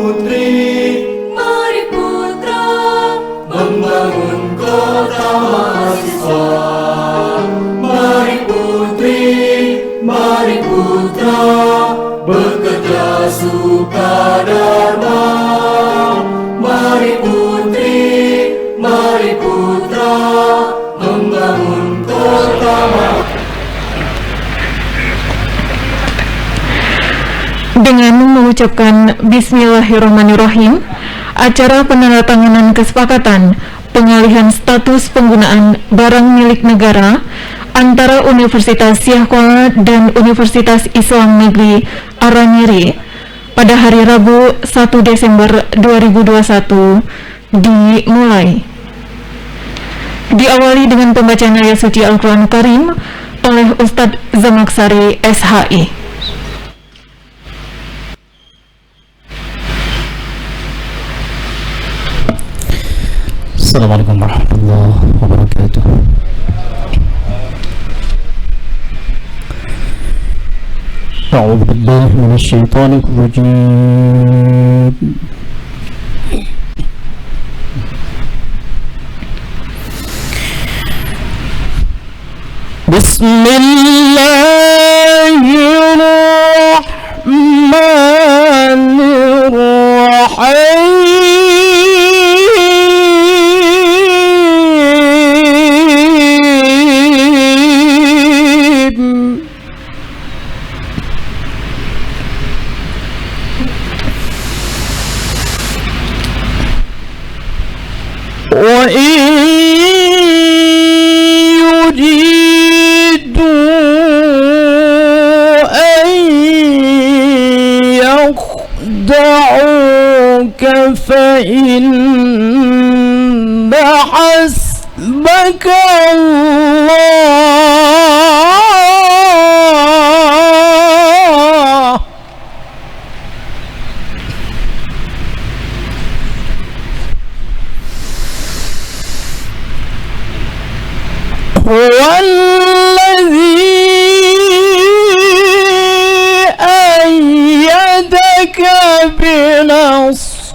putri, mari putra, membangun kota mahasiswa. Mari putri, mari putra, bekerja sukadharma. Mari putri, mari putra, membangun kota mahasiswa. Dengan mengucapkan Bismillahirrahmanirrahim, acara penandatanganan kesepakatan pengalihan status penggunaan barang milik negara antara Universitas Syahkuala dan Universitas Islam Negeri Aranyeri pada hari Rabu 1 Desember 2021 dimulai. Diawali dengan pembacaan ayat suci Al-Quran Karim oleh Ustadz Zamaksari SHI. Assalamualaikum warahmatullahi wabarakatuh. A'udzu billahi minasy syaithanir rajim. Bismillahirrahmanirrahim. فإن حسبك الله هو الذي أيدك بنصره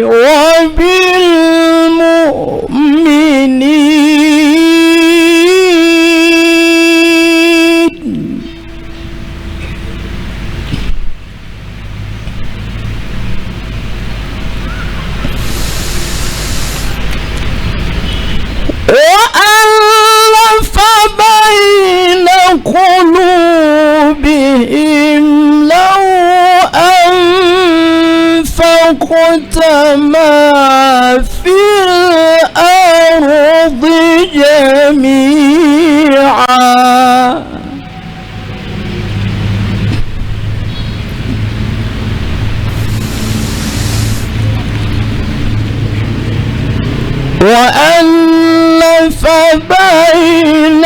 وبالمؤمنين وألف بين قلوبهم لو أنفقت ما في الأرض جميعا وألف بين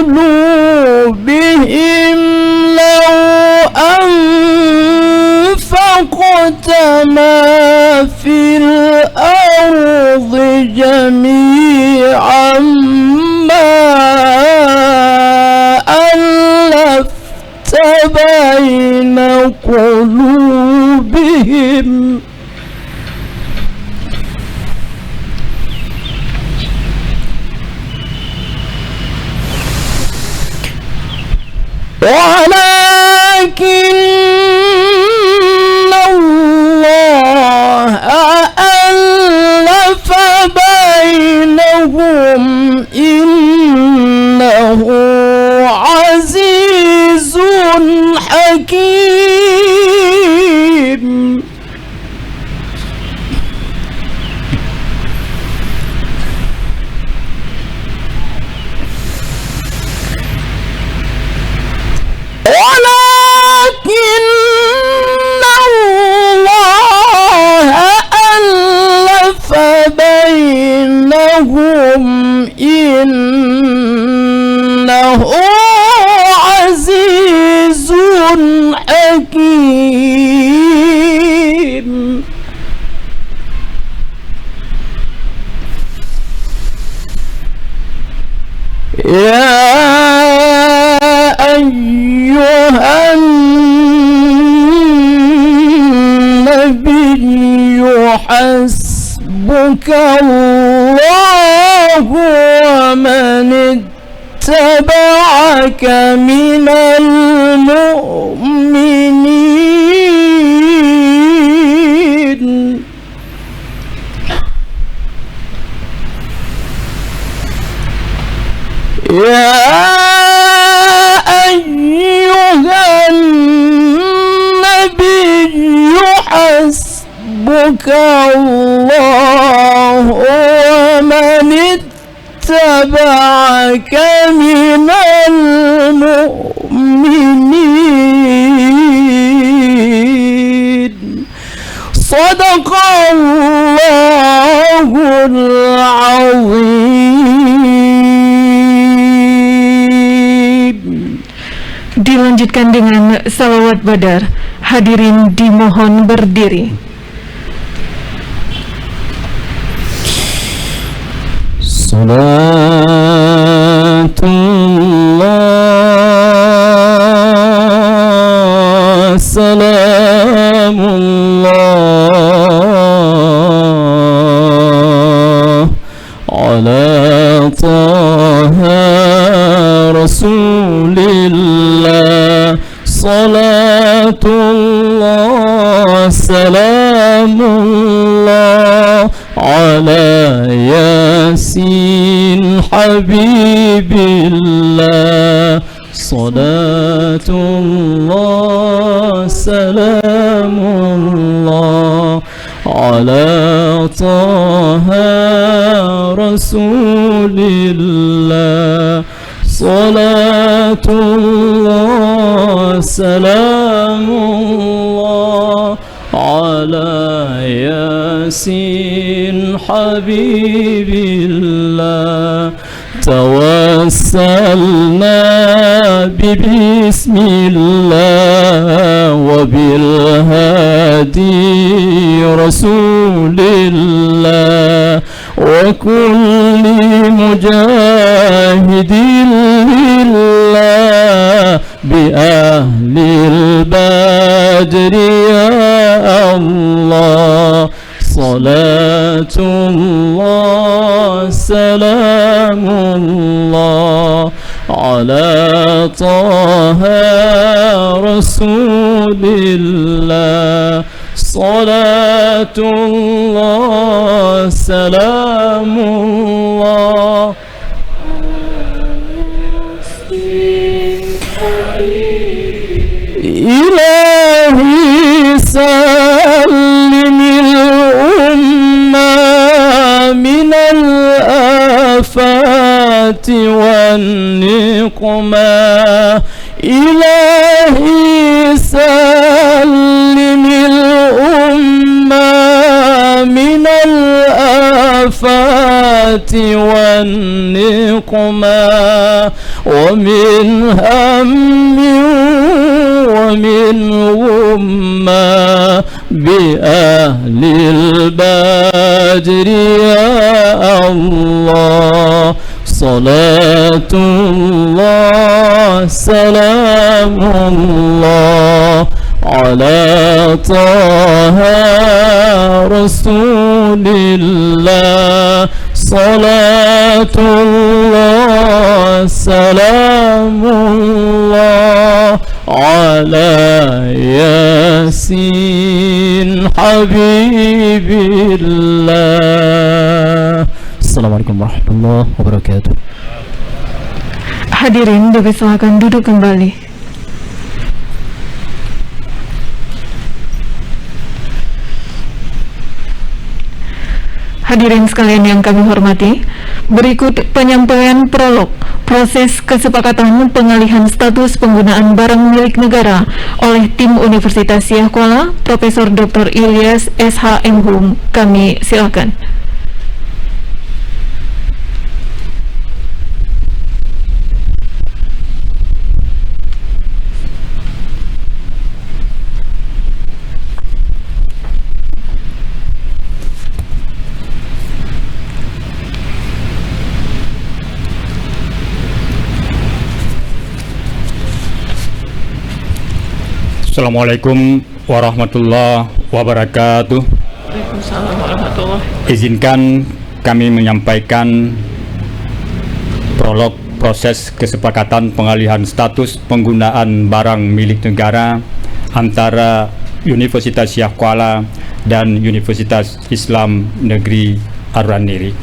قلوبهم لو أنفقت ما في الأرض جميعا ما ألفت بين قلوبهم ولكن الله ألف بينهم إنه عزيز حكيم الله ومن اتبعك من المؤمنين يا أيها النبي حسبك الله ومن اتبعك من المؤمنين صدق الله العظيم. Dilanjutkan dengan salawat badar. Hadirin dimohon berdiri. Salatullah salamullah ala taha rasulillah salatullah salamullah ala yasin habibillah salatullah salamullah ala taha rasulillah salatullah salamullah ala yasin habibillah tawassalna bismillah wa bil hadi rasulillah wa kulli mujahidin lillah bi ahlil badri ya Allah salatullah salamullah ala taha rasulillah salatullah salamullah ilahi sallimil umma minal afati wan niqmah ilahi sallimil umma minal afati wan niqmah wa min hammin wa min umma bi ahlil badri ya Allah salatullah salamullah ala taha rasulillah salatullah salamullah ala yasin habibillah. Assalamualaikum warahmatullahi wabarakatuh. Hadirin dipersilakan duduk kembali. Hadirin sekalian yang kami hormati, berikut penyampaian prolog proses kesepakatan pengalihan status penggunaan barang milik negara oleh tim Universitas Syiah Kuala, Profesor Dr. Ilyas SHM Hum. Kami silakan. Assalamualaikum warahmatullahi wabarakatuh. Waalaikumsalam warahmatullahi. Izinkan kami menyampaikan prolog proses kesepakatan pengalihan status penggunaan barang milik negara antara Universitas Syah Kuala dan Universitas Islam Negeri Araniri.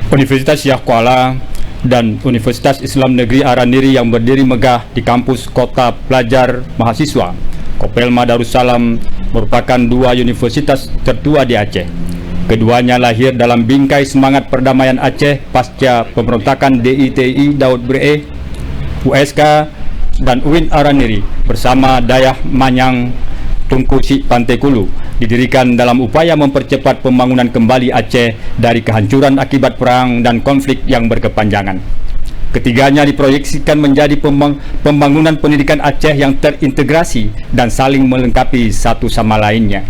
Universitas Syah Kuala dan Universitas Islam Negeri Araniri yang berdiri megah di kampus Kota Pelajar Mahasiswa Kopelma Darussalam merupakan dua universitas tertua di Aceh. Keduanya lahir dalam bingkai semangat perdamaian Aceh pasca pemberontakan DITI Daud Bre, USK dan UIN Araniri bersama Dayah Manyang Tunku Syik Pantai Kulu didirikan dalam upaya mempercepat pembangunan kembali Aceh dari kehancuran akibat perang dan konflik yang berkepanjangan. Ketiganya diproyeksikan menjadi pembangunan pendidikan Aceh yang terintegrasi dan saling melengkapi satu sama lainnya.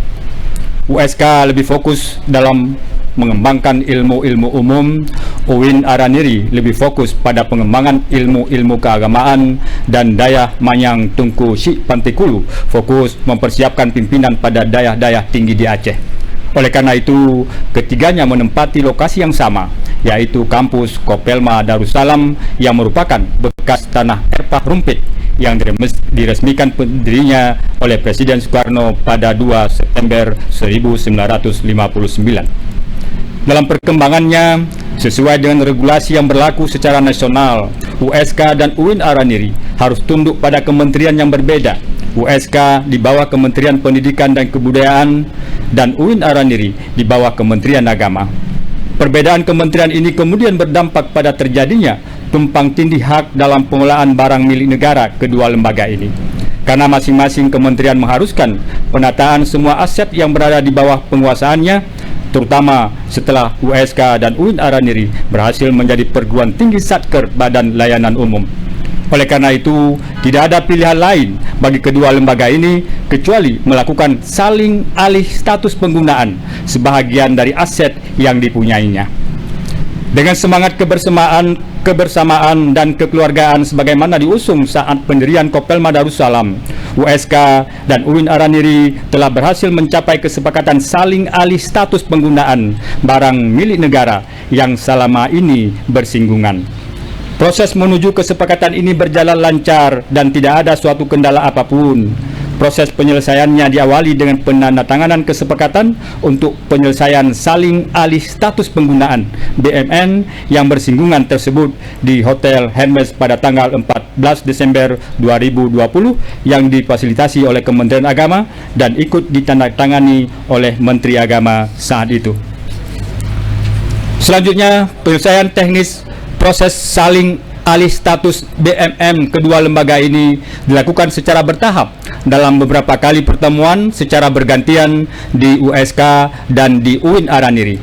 USK lebih fokus dalam mengembangkan ilmu-ilmu umum, UIN Araniri lebih fokus pada pengembangan ilmu-ilmu keagamaan, dan Dayah Manyang Tunku Syik Pantai Kulu fokus mempersiapkan pimpinan pada daerah-daerah tinggi di Aceh. Oleh karena itu, ketiganya menempati lokasi yang sama, yaitu kampus Kopelma Darussalam yang merupakan bekas tanah Erpah Rumpit yang diresmikan pendirinya oleh Presiden Soekarno pada 2 September 1959. Dalam perkembangannya, sesuai dengan regulasi yang berlaku secara nasional, USK dan UIN Araniri harus tunduk pada kementerian yang berbeda. USK di bawah Kementerian Pendidikan dan Kebudayaan dan UIN Araniri di bawah Kementerian Agama. Perbedaan kementerian ini kemudian berdampak pada terjadinya tumpang tindih hak dalam pengelolaan barang milik negara kedua lembaga ini. Karena masing-masing kementerian mengharuskan penataan semua aset yang berada di bawah penguasaannya, terutama setelah USK dan UIN Araniri berhasil menjadi perguruan tinggi satker Badan Layanan Umum. Oleh karena itu, tidak ada pilihan lain bagi kedua lembaga ini kecuali melakukan saling alih status penggunaan sebahagian dari aset yang dipunyainya. Dengan semangat kebersamaan dan kekeluargaan sebagaimana diusung saat pendirian Kopelma Darussalam, USK dan UIN Araniri telah berhasil mencapai kesepakatan saling alih status penggunaan barang milik negara yang selama ini bersinggungan. Proses menuju kesepakatan ini berjalan lancar dan tidak ada suatu kendala apapun. Proses penyelesaiannya diawali dengan penandatanganan kesepakatan untuk penyelesaian saling alih status penggunaan BMN yang bersinggungan tersebut di Hotel Hermes pada tanggal 14 Desember 2020 yang difasilitasi oleh Kementerian Agama dan ikut ditandatangani oleh Menteri Agama saat itu. Selanjutnya, penyelesaian teknis proses saling alih status BMM kedua lembaga ini dilakukan secara bertahap dalam beberapa kali pertemuan secara bergantian di USK dan di UIN Araniri.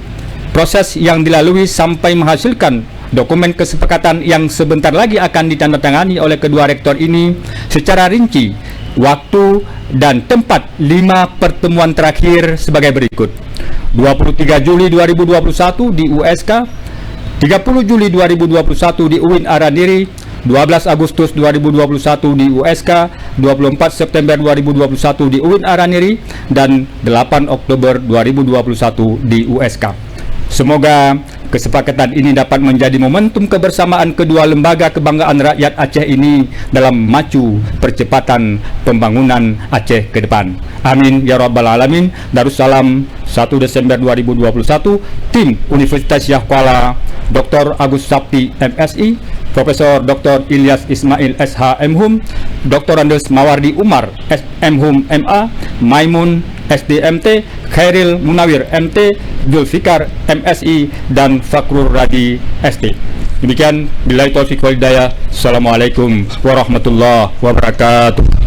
Proses yang dilalui sampai menghasilkan dokumen kesepakatan yang sebentar lagi akan ditandatangani oleh kedua rektor ini secara rinci, waktu dan tempat 5 pertemuan terakhir sebagai berikut. 23 Juli 2021 di USK, 30 Juli 2021 di UIN Araniri, 12 Agustus 2021 di USK, 24 September 2021 di UIN Araniri, dan 8 Oktober 2021 di USK. Semoga kesepakatan ini dapat menjadi momentum kebersamaan kedua lembaga kebanggaan rakyat Aceh ini dalam memacu percepatan pembangunan Aceh ke depan. Amin ya rabbal alamin. Darussalam, 1 Desember 2021. Tim Universitas Syah Kuala, Dr. Agus Sapti MSI, Profesor Dr. Ilyas Ismail SH MHum, Dr. Andes Mawardi Umar MHum MA, Maimun SDMT, Khairil Munawir MT, Zulfikar MSI, dan Fakrur Radi ST. Demikian, billahi taufiq wal hidayah. Assalamualaikum warahmatullahi wabarakatuh.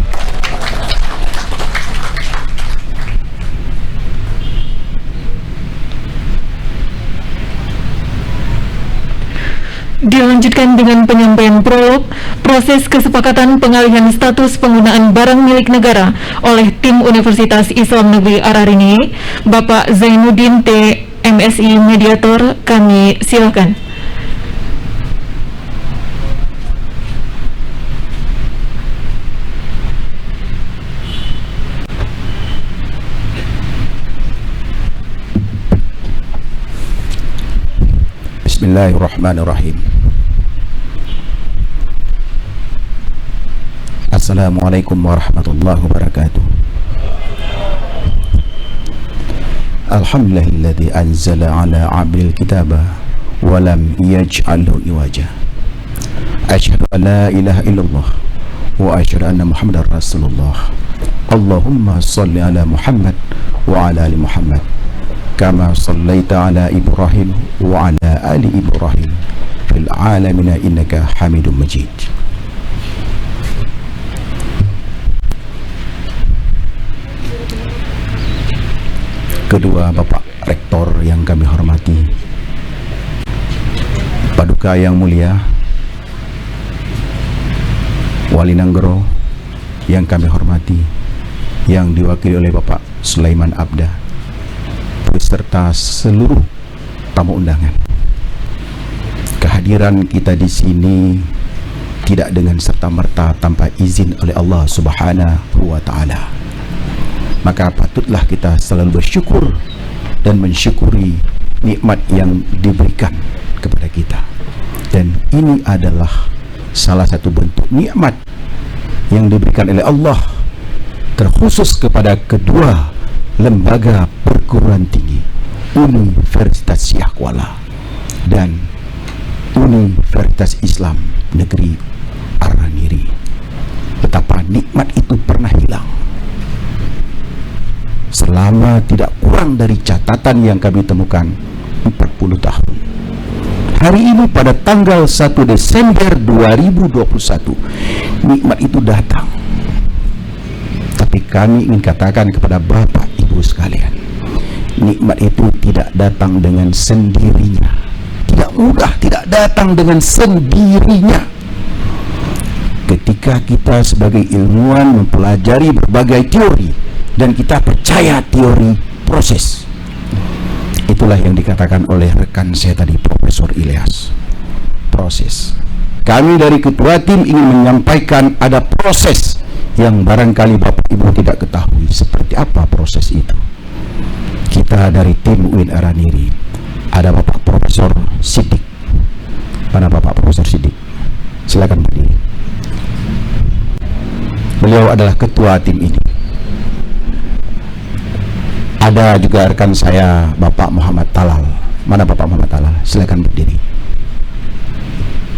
Dilanjutkan dengan penyampaian prolog proses kesepakatan pengalihan status penggunaan barang milik negara oleh tim Universitas Islam Negeri Araniri, Bapak Zainuddin T. MSI Mediator. Kami silakan. Bismillahirrahmanirrahim. Assalamualaikum warahmatullahi wabarakatuh. Alhamdulillahilladzi anzala ala 'abdil kitaba wa lam yaj'alhu iwaja. Asyhadu an la ilaha illallah wa asyhadu anna Muhammadar Rasulullah. Allahumma shalli ala Muhammad wa ala ali Muhammad kama shallaita ala Ibrahim wa ala ali Ibrahim fil alamin innaka Hamidum Majid. Kedua Bapak Rektor yang kami hormati, Paduka yang mulia, Wali Nanggero yang kami hormati, yang diwakili oleh Bapak Sulaiman Abda, beserta seluruh tamu undangan. Kehadiran kita di sini tidak dengan serta-merta tanpa izin oleh Allah Subhanahu wa Ta'ala. Maka patutlah kita selalu bersyukur dan mensyukuri nikmat yang diberikan kepada kita. Dan ini adalah salah satu bentuk nikmat yang diberikan oleh Allah terkhusus kepada kedua lembaga perguruan tinggi, Universitas Syah Kuala dan Universitas Islam Negeri Araniri. Betapa nikmat itu pernah hilang selama tidak kurang dari catatan yang kami temukan 40 tahun. Hari ini pada tanggal 1 Desember 2021 nikmat itu datang. Tapi kami ingin katakan kepada Bapak Ibu sekalian, nikmat itu tidak datang dengan sendirinya. Tidak mudah, tidak datang dengan sendirinya. Ketika kita sebagai ilmuwan mempelajari berbagai teori dan kita percaya teori proses, itulah yang dikatakan oleh rekan saya tadi, Profesor Ilyas. Proses. Kami dari ketua tim ingin menyampaikan ada proses yang barangkali Bapak Ibu tidak ketahui. Seperti apa proses itu? Kita dari tim UIN Araniri ada Bapak Profesor Siddiq. Mana Bapak Profesor Siddiq? Silakan berdiri. Beliau adalah ketua tim ini. Ada juga rekan saya Bapak Muhammad Talal. Mana Bapak Muhammad Talal? Silakan berdiri.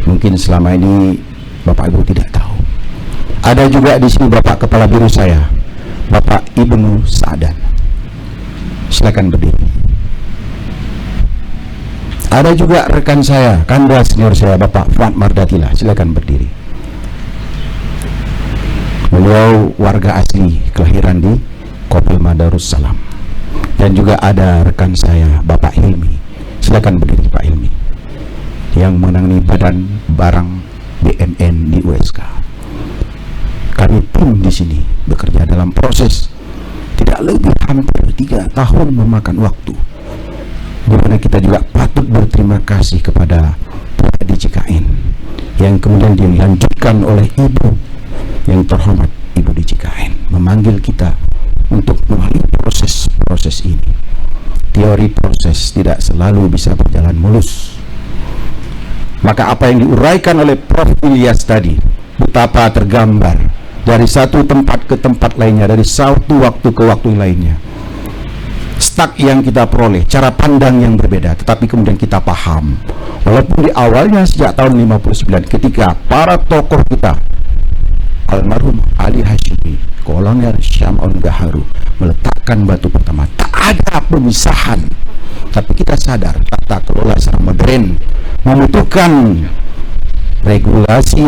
Mungkin selama ini Bapak Ibu tidak tahu. Ada juga di sini Bapak Kepala Biro saya, Bapak Ibnu Sa'dan. Silakan berdiri. Ada juga rekan saya, kanda senior saya, Bapak Fuad Mardatila. Silakan berdiri. Beliau warga asli, kelahiran di Kopelma Darussalam. Dan juga ada rekan saya Bapak Hilmi. Silakan berdiri Pak Hilmi, yang menangani badan barang BMN di USK. Kami tim di sini bekerja dalam proses tidak lebih hampir 3 tahun memakan waktu, di mana kita juga patut berterima kasih kepada pihak DJKN yang kemudian dilanjutkan oleh Ibu yang terhormat Ibu DJKN memanggil kita untuk melalui proses ini. Teori proses tidak selalu bisa berjalan mulus. Maka apa yang diuraikan oleh Prof. Ilyas tadi, betapa tergambar dari satu tempat ke tempat lainnya, dari satu waktu ke waktu lainnya. Stak yang kita peroleh, cara pandang yang berbeda, tetapi kemudian kita paham. Walaupun di awalnya sejak tahun 59 ketika para tokoh kita, almarhum Ali Hashimi, Kolonel Syam'un Gaharu meletakkan batu pertama, tak ada pemisahan. Tapi kita sadar tata kelola secara modern membutuhkan regulasi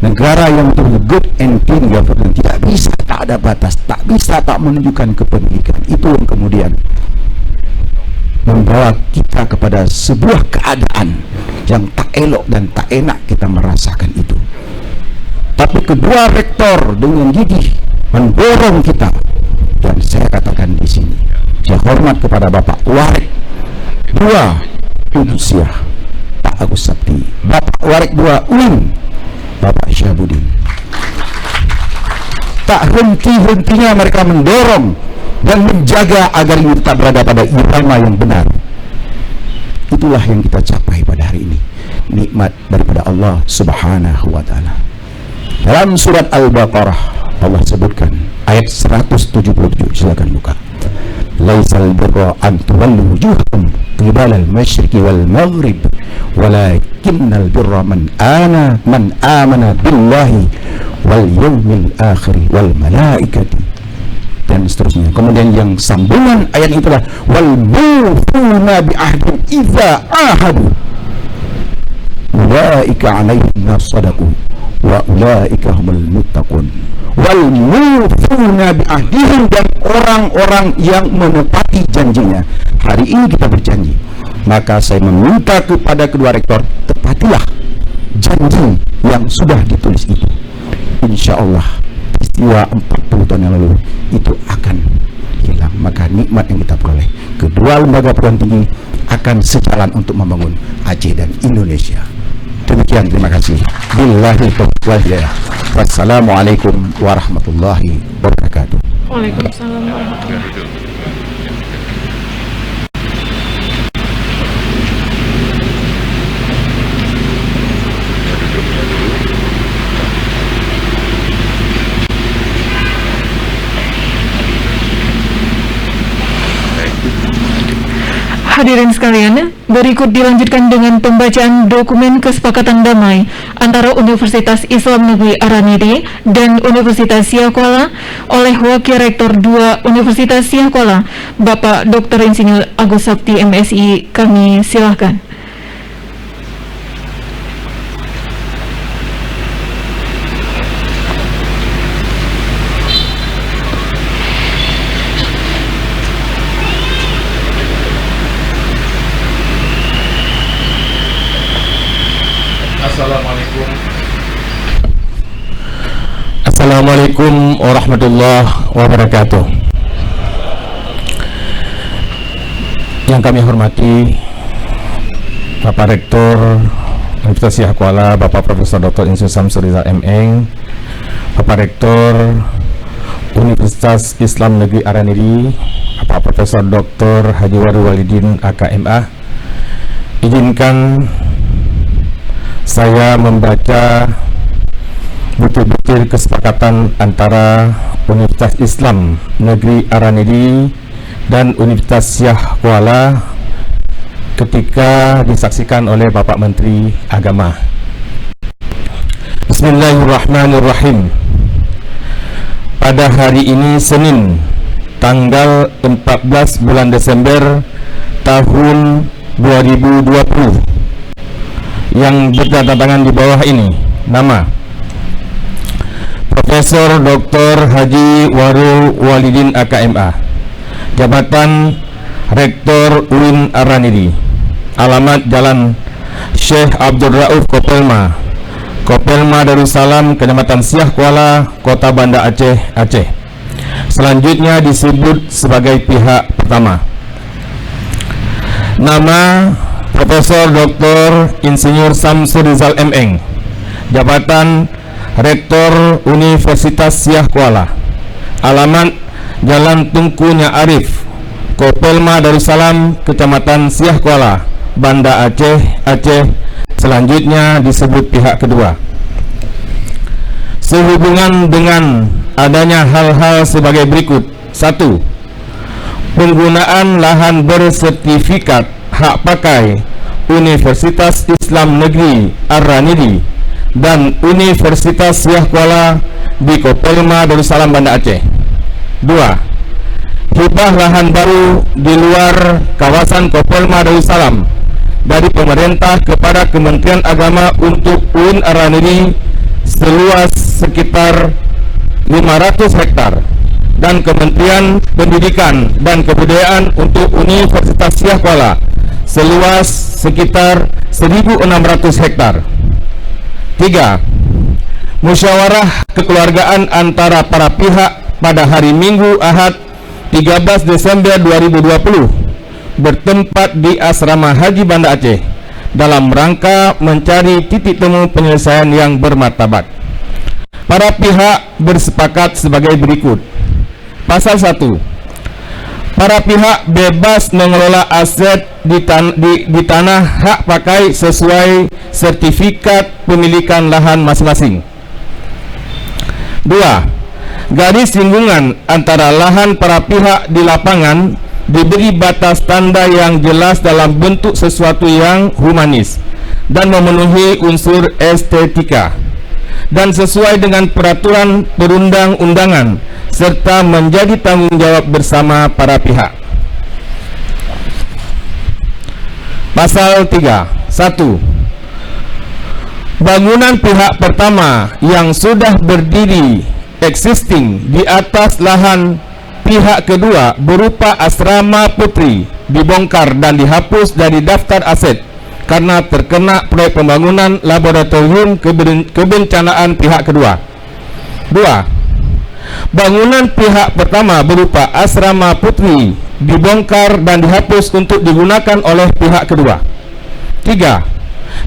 negara yang good and clean government. Tidak bisa tak ada batas, tak bisa tak menunjukkan kepemilikan. Itu yang kemudian membawa kita kepada sebuah keadaan yang tak elok dan tak enak kita merasakan itu. Tapi kedua rektor dengan gigih mendorong kita, dan saya katakan di sini, saya hormat kepada Bapak Warik 2 Unusiah, Pak Agus Sabti, Bapak Warik 2 UIN, Bapak Syahbudin. Tak henti-hentinya mereka mendorong dan menjaga agar ini tetap berada pada irama yang benar. itulah yang kita capai pada hari ini, nikmat daripada Allah Subhanahu wa taala. Dalam surat Al-Baqarah Allah sebutkan ayat 177, silakan buka. Laisal birra an tuwallu wujuhakum qibala al-masyriqi wal maghrib walakinnal birra man amana billahi wal yawmil akhir wal malaikati, dan seterusnya. Kemudian yang sambungan ayat itulah wal mufuna bi ahdin idza ahadu ulaika alaihim nasadaqu wa ulaika humul muttaqun. Wal mufuna bi ahdihim, dan orang-orang yang menepati janjinya. Hari ini kita berjanji, maka saya meminta kepada kedua rektor, tepatilah janji yang sudah ditulis itu. Insya Allah peristiwa 40 tahun yang lalu itu akan hilang, maka nikmat yang kita peroleh kedua lembaga perguruan tinggi akan sejalan untuk membangun Aceh dan Indonesia. Demikian, terima kasih. Billahi taufiq wal hidayah. Wassalamualaikum warahmatullahi wabarakatuh. Waalaikumsalam warahmatullahi wabarakatuh. Hadirin sekalian, berikut dilanjutkan dengan pembacaan dokumen kesepakatan damai antara Universitas Islam Negeri Araniri dan Universitas Siak Kuala oleh Wakil Rektor 2 Universitas Siak Kuala, Bapak Dr. Insinyur Agus Sakti MSI. Kami silahkan. Assalamualaikum warahmatullahi wabarakatuh. Yang kami hormati Bapak Rektor Universitas Siak Kuala, Bapak Profesor Dr. Insinyur Samsul Rizal M.Eng, Bapak Rektor Universitas Islam Negeri Araniri, Bapak Profesor Dr. Haji Waru Walidin AKMA. Izinkan saya membaca butir-butir kesepakatan antara Universitas Islam Negeri Araniri dan Universitas Siak Kuala ketika disaksikan oleh Bapak Menteri Agama. Bismillahirrahmanirrahim. Pada hari ini Senin, tanggal 14 bulan Desember tahun 2020, yang bertanda di bawah ini, nama Profesor Dr. Haji Waru Walidin AKMA, Jabatan Rektor UIN Araniri, alamat Jalan Syekh Abdul Rauf Kopelma, Kopelma Darussalam, Kecamatan Siak Kuala, Kota Banda Aceh, Aceh. Selanjutnya disebut sebagai pihak pertama. Nama Profesor Dr. Insinyur Samsul Rizal M.Eng, Jabatan Rektor Universitas Siak Kuala, alamat Jalan Tunku Nya Arif, Kopelma Darussalam, Kecamatan Siak Kuala, Banda Aceh, Aceh. Selanjutnya disebut pihak kedua. Sehubungan dengan adanya hal-hal sebagai berikut. 1. Penggunaan lahan bersertifikat hak pakai Universitas Islam Negeri Araniri dan Universitas Siak Kuala di Kopelma Darussalam, Banda Aceh. 2. Hibah lahan baru di luar kawasan Kopelma Darussalam dari pemerintah kepada Kementerian Agama untuk UIN Araniri seluas sekitar 500 hektar dan Kementerian Pendidikan dan Kebudayaan untuk Universitas Siak Kuala seluas sekitar 1.600 hektar. 3. Musyawarah kekeluargaan antara para pihak pada hari Minggu Ahad 13 Desember 2020 bertempat di Asrama Haji Banda Aceh dalam rangka mencari titik temu penyelesaian yang bermartabat. Para pihak bersepakat sebagai berikut. Pasal 1. Para pihak bebas mengelola aset di tanah hak pakai sesuai sertifikat pemilikan lahan masing-masing. 2. Garis lingkungan antara lahan para pihak di lapangan diberi batas tanda yang jelas dalam bentuk sesuatu yang humanis dan memenuhi unsur estetika dan sesuai dengan peraturan perundang-undangan serta menjadi tanggung jawab bersama para pihak. Pasal 3. 1. Bangunan pihak pertama yang sudah berdiri existing di atas lahan pihak kedua berupa asrama putri dibongkar dan dihapus dari daftar aset karena terkena proyek pembangunan laboratorium kebencanaan pihak kedua. 2. Bangunan pihak pertama berupa asrama putri dibongkar dan dihapus untuk digunakan oleh pihak kedua. 3.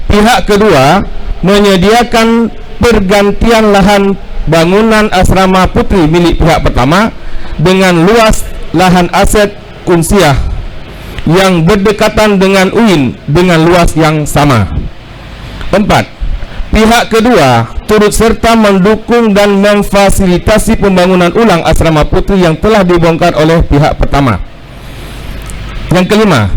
Pihak kedua menyediakan pergantian lahan bangunan asrama putri milik pihak pertama dengan luas lahan aset unsiah yang berdekatan dengan UIN dengan luas yang sama. 4. Pihak kedua turut serta mendukung dan memfasilitasi pembangunan ulang asrama putri yang telah dibongkar oleh pihak pertama. Yang kelima,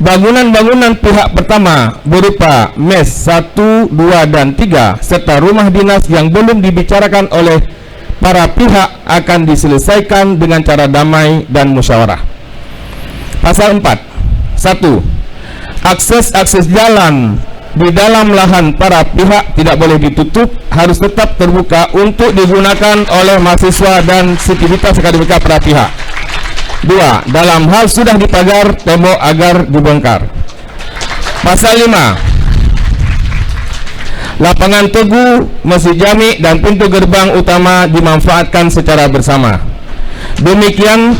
bangunan-bangunan pihak pertama berupa MES 1, 2, dan 3 serta rumah dinas yang belum dibicarakan oleh para pihak akan diselesaikan dengan cara damai dan musyawarah. Pasal 4. 1. Akses jalan di dalam lahan para pihak tidak boleh ditutup, harus tetap terbuka untuk digunakan oleh mahasiswa dan aktivitas akademika para pihak. 2. Dalam hal sudah dipagar tembok agar dibongkar. Pasal 5. Lapangan Tugu, Masjid Jami, dan pintu gerbang utama dimanfaatkan secara bersama. Demikian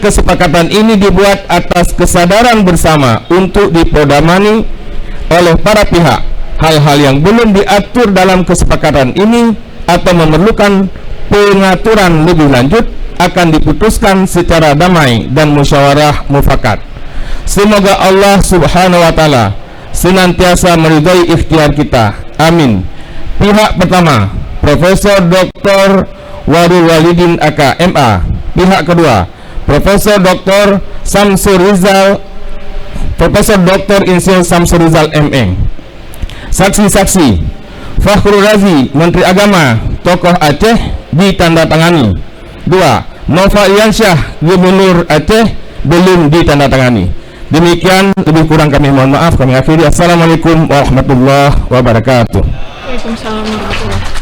kesepakatan ini dibuat atas kesadaran bersama untuk dipodamani oleh para pihak. Hal-hal yang belum diatur dalam kesepakatan ini atau memerlukan pengaturan lebih lanjut akan diputuskan secara damai dan musyawarah mufakat. Semoga Allah Subhanahu wa taala senantiasa meridai ikhtiar kita. Amin. Pihak pertama, Profesor Dr. Warul Walidin AK MA. Pihak kedua, Profesor Dr. Samsur Rizal, Profesor Dr. Insinyur Samsur Rizal MA. Saksi-saksi, Fakhrul Razi, Menteri Agama, tokoh Aceh, ditandatangani. 2. Nova Iansyah, Gubernur Aceh, belum ditandatangani. Demikian, lebih kurang kami mohon maaf, kami akhiri. Assalamualaikum warahmatullahi wabarakatuh. Waalaikumsalam warahmatullahi.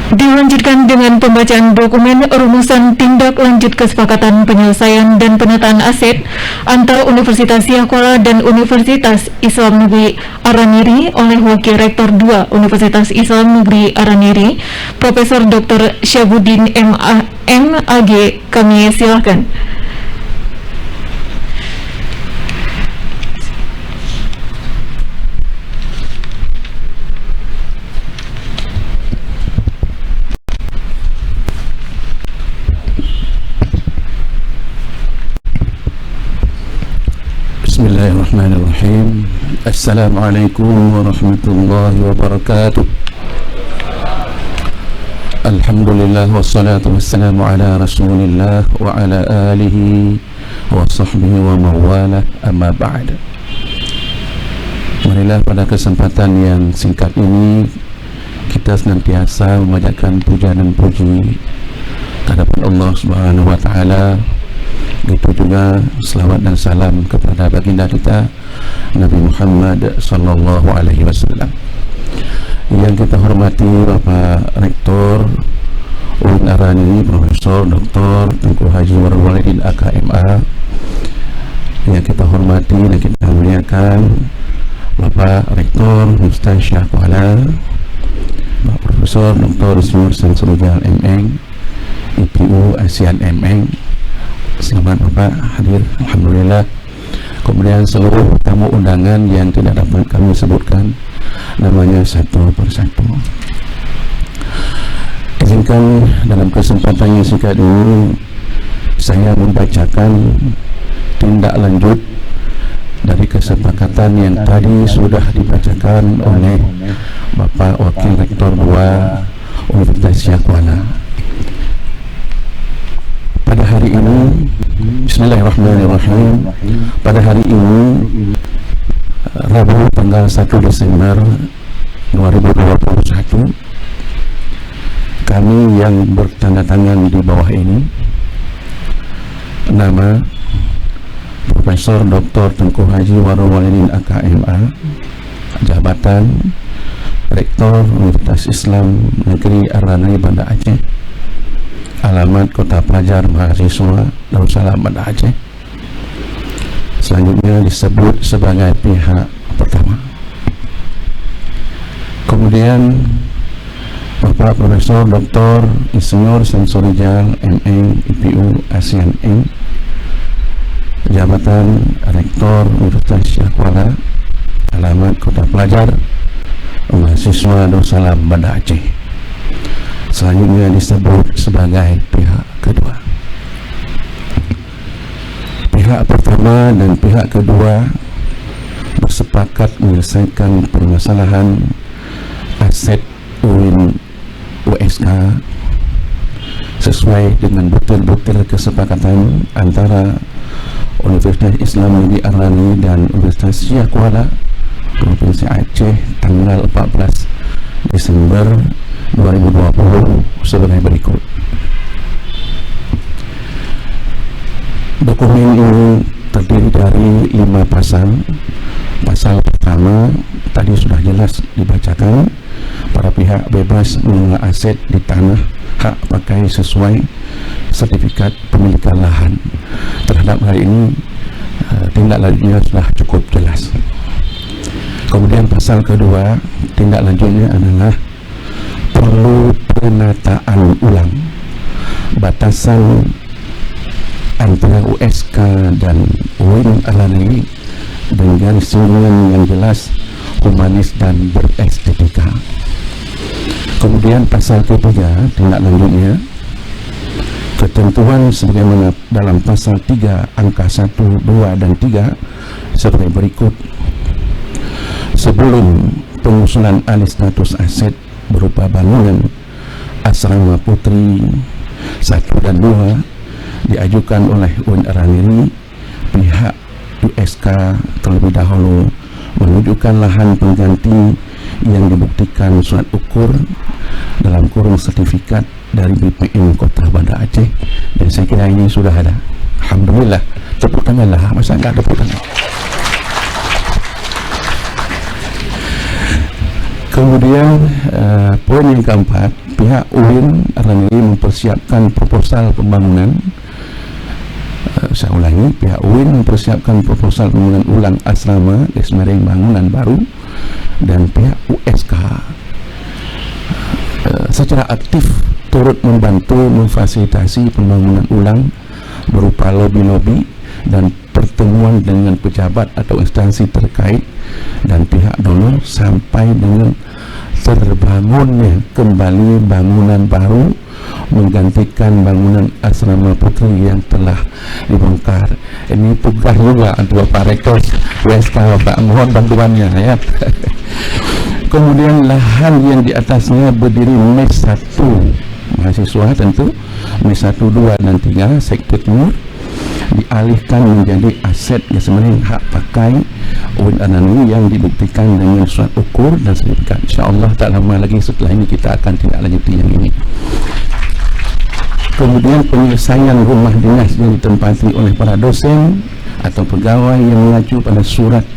Dilanjutkan dengan pembacaan dokumen rumusan tindak lanjut kesepakatan penyelesaian dan penataan aset antara Universitas Yahkuala dan Universitas Islam Negeri Araniri oleh Wakil Rektor 2 Universitas Islam Negeri Araniri, Profesor Dr. Syabuddin MAG. Kami silakan. Bismillahirrahmanirrahim. Assalamualaikum warahmatullahi wabarakatuh. Alhamdulillah wassalatu wassalamu ala rasulillah wa ala alihi wa sahbihi wa mawala, amma ba'd. Marilah pada kesempatan yang singkat ini kita senantiasa memanjatkan puja dan puji kehadapan Allah Subhanahu wa taala. Itu juga selawat dan salam kepada baginda kita Nabi Muhammad sallallahu alaihi wasallam. Yang kita hormati Bapak Rektor UIN Araniri, Profesor Dr. Tengku Haji Warul Walidin AKMA. Yang kita hormati dan kita muliakan Bapak Rektor Universitas Yahkuala, Bapak Profesor Dr. Insinyur Samsur Rizal MA, IPU ASEAN MA. Selamat Bapak hadir. Alhamdulillah Kemudian seluruh tamu undangan yang tidak dapat kami sebutkan namanya satu persatu. Izinkan dalam kesempatan yang singkat ini saya membacakan tindak lanjut dari kesepakatan yang tadi sudah dibacakan oleh Bapak Wakil Rektor 2 Universitas Syah Kuala. Pada hari ini, bismillahirrahmanirrahim, pada hari ini Rabu tanggal 1 Desember 2021, kami yang bertanda tangan di bawah ini, nama Profesor Dr. Tengku Haji Warul Walidin AKMA, jabatan Rektor Universitas Islam Negeri Aranai Banda Aceh, alamat Kota Pelajar Mahasiswa Darussalam Banda Aceh, selanjutnya disebut sebagai pihak pertama. Kemudian Bapak Profesor Dr. Insinyur Samsurijal MA IPU ASEAN Inc, jabatan Rektor Universitas Syah Kuala, alamat Kota Pelajar Mahasiswa Darussalam Banda Aceh, selanjutnya disebut sebagai pihak kedua. Pihak pertama dan pihak kedua bersepakat menyelesaikan permasalahan aset UIN USK sesuai dengan butir-butir kesepakatan antara Universitas Islam Negeri Arani dan Universitas Syah Kuala Provinsi Aceh tanggal 14 Desember 2020 sebagai berikut. Dokumen ini terdiri dari 5 pasal. Pasal pertama tadi sudah jelas dibacakan, para pihak bebas mengelola aset di tanah hak pakai sesuai sertifikat pemilikan lahan. Terhadap hal ini tindak lanjutnya sudah cukup jelas. Kemudian pasal kedua, tindak lanjutnya adalah perlu penataan ulang batasan antara USK dan UIN Arani dengan singgungan yang jelas, humanis dan berestetika. Kemudian pasal ketiga, tindak lanjutnya ketentuan sebagaimana dalam pasal 3 angka 1, 2 dan 3 sebagai berikut. Sebelum pengusulan alih status aset berupa bangunan asrama putri 1 dan 2 diajukan oleh UIN Arani, pihak USK terlebih dahulu menunjukkan lahan pengganti yang dibuktikan surat ukur dalam kurung sertifikat dari BPM Kota Banda Aceh, dan saya kira ini sudah ada. Alhamdulillah, tepuk tangan lah, masa enggak tepuk tangan. Kemudian poin yang keempat, pihak UIN Arani mempersiapkan proposal pembangunan. Saya ulangi, pihak UIN mempersiapkan proposal pembangunan ulang asrama garis-miring bangunan baru, dan pihak USK secara aktif turut membantu memfasilitasi pembangunan ulang berupa lobi-lobi dan pertemuan dengan pejabat atau instansi terkait dan pihak donor sampai dengan terbangunnya kembali bangunan baru menggantikan bangunan asrama putri yang telah dibongkar. Ini tugas juga untuk Pak Rektor USK, Pak, mohon bantuannya ya. Kemudian lahan yang di atasnya berdiri MES 1 mahasiswa, tentu MES 1, 2 dan 3 sektor timur dialihkan menjadi aset garis-miring hak pakai UIN Arani yang dibuktikan dengan surat ukur dan sertifikat. InsyaAllah tak lama lagi setelah ini kita akan tindak lanjuti yang ini. Kemudian penyelesaian rumah dinas yang ditempati oleh para dosen atau pegawai yang mengacu pada surat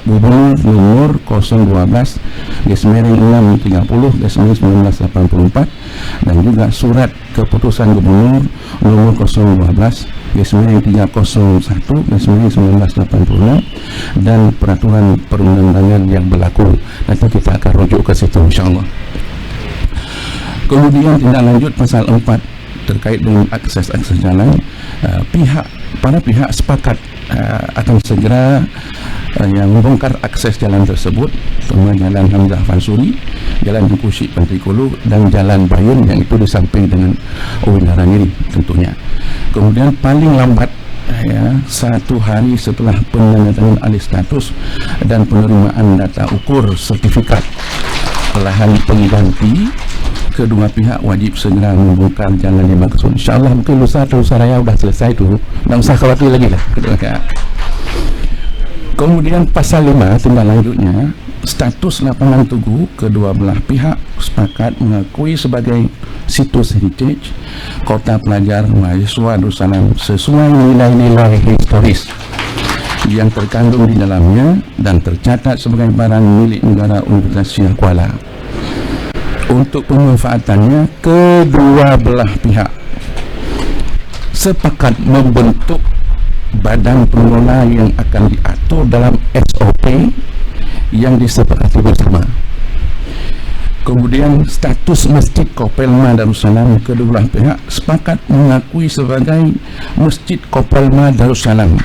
Gubernur nomor 012/630/1984 dan juga surat keputusan Gubernur nomor 012/301/1986 dan peraturan perundang-undangan yang berlaku. Nanti kita akan rujuk ke situ, insyaallah. Kemudian tindak lanjut pasal 4, terkait dengan akses jalan, para pihak sepakat akan segera yang membongkar akses jalan tersebut, terutama Jalan Hamzah Fansuri, Jalan Tengku Syed Pantai Kulu dan Jalan Bayun yang itu di samping dengan UIN Araniri tentunya. Kemudian paling lambat satu hari setelah penandatanganan alih status dan penerimaan data ukur sertifikat lahan pengganti, kedua pihak wajib segera membongkar jalan yang maksud. InsyaAllah mungkin lusa atau lusa raya sudah selesai tu, tak usah khawatir lagi lah. Kemudian pasal 5 tindak lanjutnya, status lapangan tugu kedua belah pihak sepakat mengakui sebagai situs heritage Kota Pelajar Mahasiswa Darussalam sesuai nilai-nilai historis yang terkandung di dalamnya dan tercatat sebagai barang milik negara Universitas Syekh Kuala. Untuk pemanfaatannya, kedua belah pihak sepakat membentuk badan pengelola yang akan diatur dalam SOP yang disepakati bersama. Kemudian status Masjid Kopelma Darussalam, kedua belah pihak sepakat mengakui sebagai Masjid Kopelma Darussalam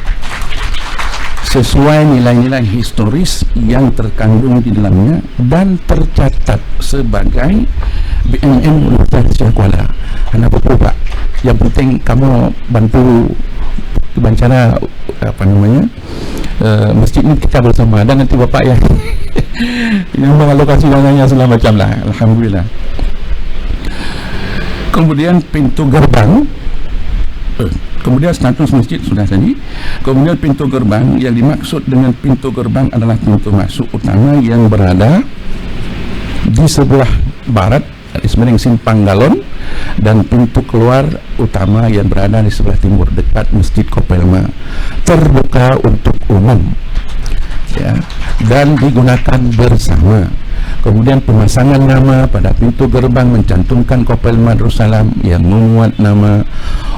sesuai nilai-nilai historis yang terkandung di dalamnya dan tercatat sebagai BNM Universitas Syekh Kuala. Anak betul Pak, yang penting kamu bantu bancara masjid ini kita bersama, dan nanti Bapak yang mengalokasi dananya segala macam lah. Alhamdulillah. Kemudian pintu gerbang, kemudian status masjid sudah tadi. Kemudian pintu gerbang, yang dimaksud dengan pintu gerbang adalah pintu masuk utama yang berada di sebelah barat di seberang Simpang Galon, dan pintu keluar utama yang berada di sebelah timur dekat Masjid Kopelma, terbuka untuk umum dan digunakan bersama. Kemudian pemasangan nama pada pintu gerbang mencantumkan Kopelma Darussalam yang memuat nama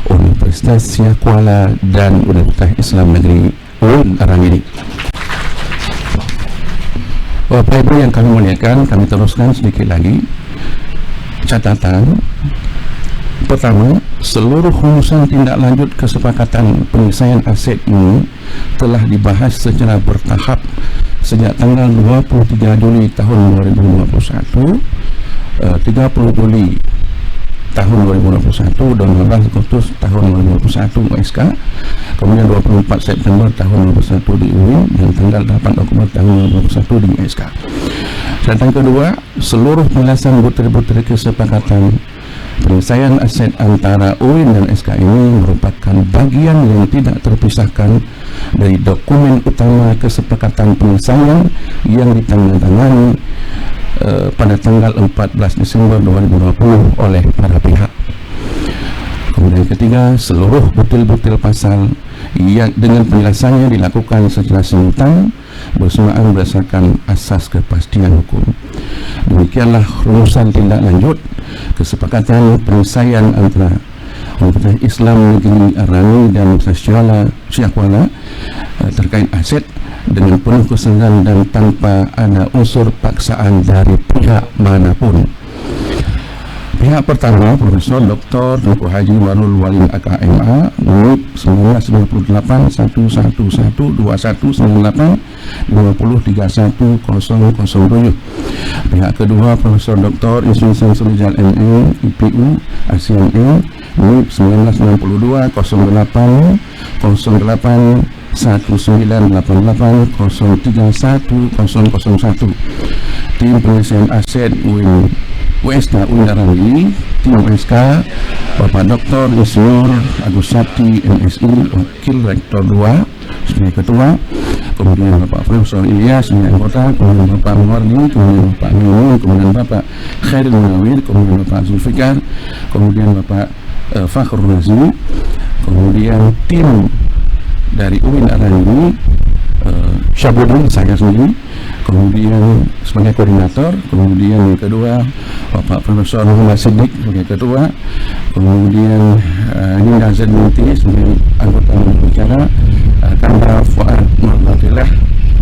Universitas Syekh Kuala dan Universitas Islam Negeri UIN Araniri. Bapak Ibu yang kami muliakan, kami teruskan sedikit lagi catatan. Pertama, seluruh rumusan tindak lanjut kesepakatan penyelesaian aset ini telah dibahas secara bertahap sejak tanggal 23 Juli tahun 2021, 30 Juli tahun 2021 dan 15 Agustus tahun 2021 USK, kemudian 24 September tahun 2021 di UIN, dan tanggal 8 Oktober tahun 2021 di USK. Catatan kedua, seluruh penjelasan butir-butir kesepakatan penyelesaian aset antara UIN dan SK ini merupakan bagian yang tidak terpisahkan dari dokumen utama kesepakatan penyelesaian yang ditandatangani pada tanggal 14 Desember 2020 oleh para pihak. Kemudian ketiga, seluruh butil-butil pasal yang dengan penjelasannya dilakukan secara simultan bersamaan berdasarkan asas kepastian hukum. Demikianlah rumusan tindak lanjut kesepakatan penyelesaian antara Universitas Islam Negeri Arani dan Universitas Syekh Kuala terkait aset dengan penuh kesenangan dan tanpa ada unsur paksaan dari pihak manapun. Pihak pertama, Profesor Dr. Tengku Haji Warul Walid AKMA, NIP 1998112198 50310007. Pihak kedua, Profesor Dr. Ismail Samsurijal MM, IPU, ASEAN NIP 1962 08 08 1988 031001. Tim penyelesaian aset UIN USK UIN Araniri, tim USK Bapak Dr. Insinyur Agus Sakti MSI, Wakil Rektor 2 sebagai Ketua, kemudian Bapak Profesor Ilyas sebagai anggota, kemudian Bapak Muwardi, kemudian Bapak Mimun, kemudian Bapak Khairul Munawir, kemudian Bapak Zulfikar, kemudian Bapak Fakhrul Razi, kemudian tim dari UIN Araniri, Syabudin, saya sendiri, kemudian sebagai koordinator, kemudian yang kedua Bapak Profesor Muhammad Siddiq sebagai ketua, kemudian Ninda Zadminti sebagai anggota bicara, Kanda Fuad Nurbatillah,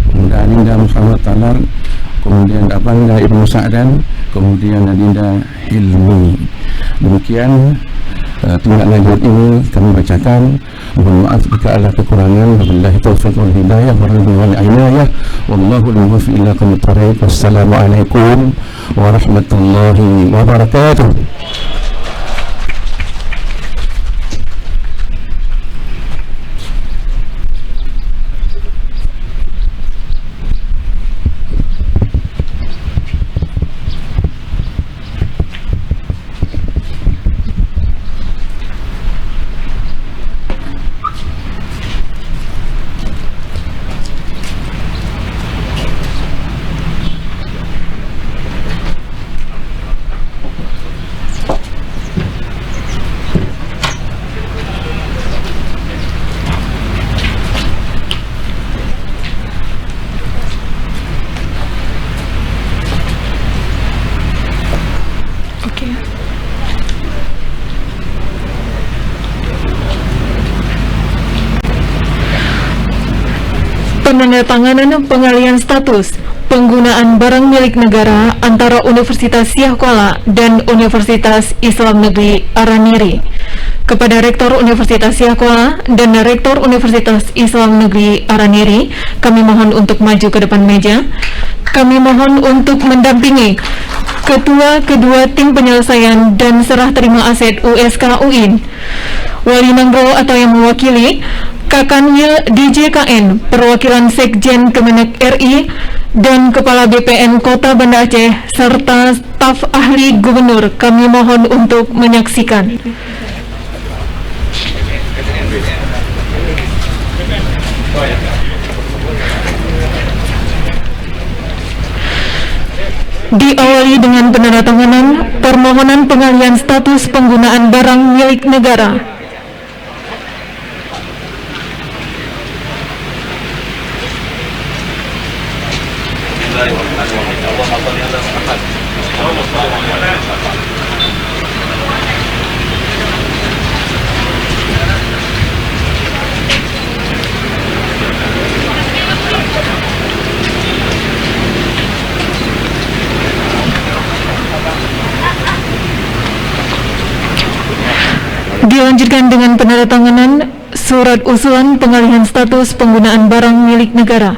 kemudian Ninda Muhammad Talar, kemudian Abangga Ibnu Sa'dan, kemudian Adinda Hilmi. Demikian tindak lanjut ini kami bacakan. Mohon maaf jika ada kekurangan. Wabillahi taufiq wal hidayah wal inayah. Wallahu al-muwaffiq ila aqwamit thariq. Wassalamualaikum warahmatullahi wabarakatuh. Penandatanganan pengalihan status penggunaan barang milik negara antara Universitas Siah Kuala dan Universitas Islam Negeri Araniri. Kepada Rektor Universitas Siah Kuala dan Rektor Universitas Islam Negeri Araniri, kami mohon untuk maju ke depan meja. Kami mohon untuk mendampingi Ketua kedua tim penyelesaian dan serah terima aset USK UIN, Wali Manggro atau yang mewakili, Kakanwil DJKN, perwakilan Sekjen Kemenak RI, dan Kepala BPN Kota Banda Aceh, serta staf ahli gubernur. Kami mohon untuk menyaksikan. Diawali dengan penandatanganan permohonan pengalihan status penggunaan barang milik negara. Dilanjutkan dengan penandatanganan surat usulan pengalihan status penggunaan barang milik negara.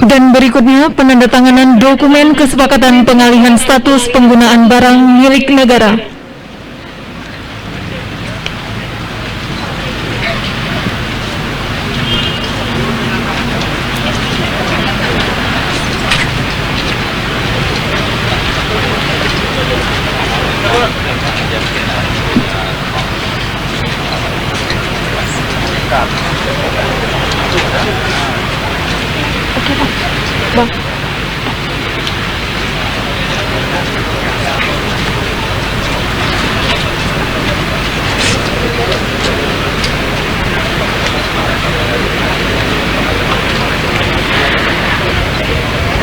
Dan berikutnya penandatanganan dokumen kesepakatan pengalihan status penggunaan barang milik negara.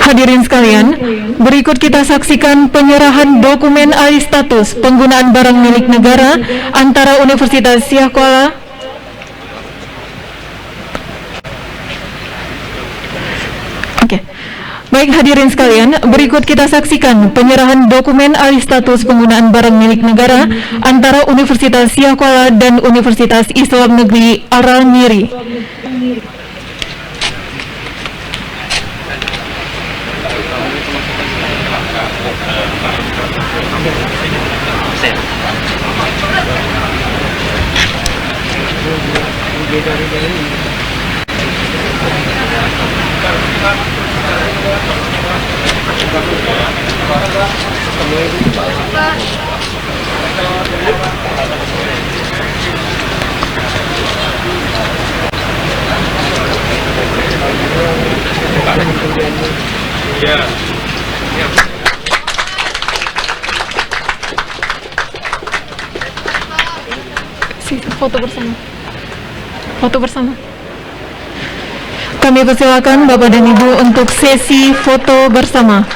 Hadirin sekalian, berikut kita saksikan penyerahan dokumen alih status penggunaan barang milik negara antara Universitas Siah Kuala Baik hadirin sekalian, berikut kita saksikan penyerahan dokumen alih status penggunaan barang milik negara antara Universitas Siah Kuala dan Universitas Islam Negeri Araniri. Foto bersama. Foto bersama. Kami persilakan Bapak dan Ibu untuk sesi foto bersama.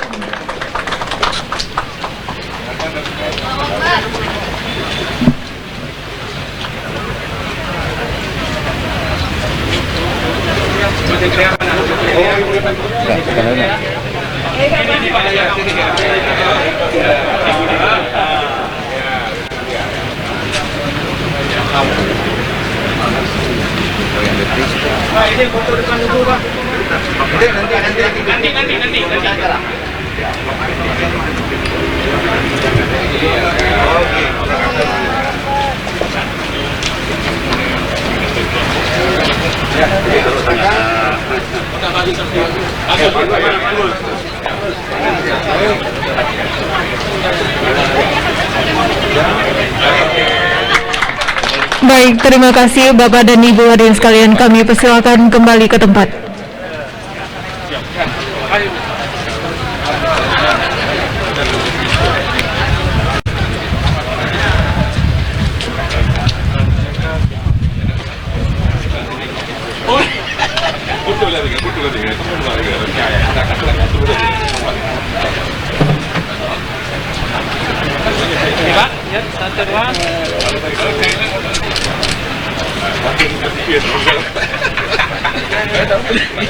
Baik, terima kasih Bapak dan Ibu hadirin sekalian. Kami persilakan kembali ke tempat.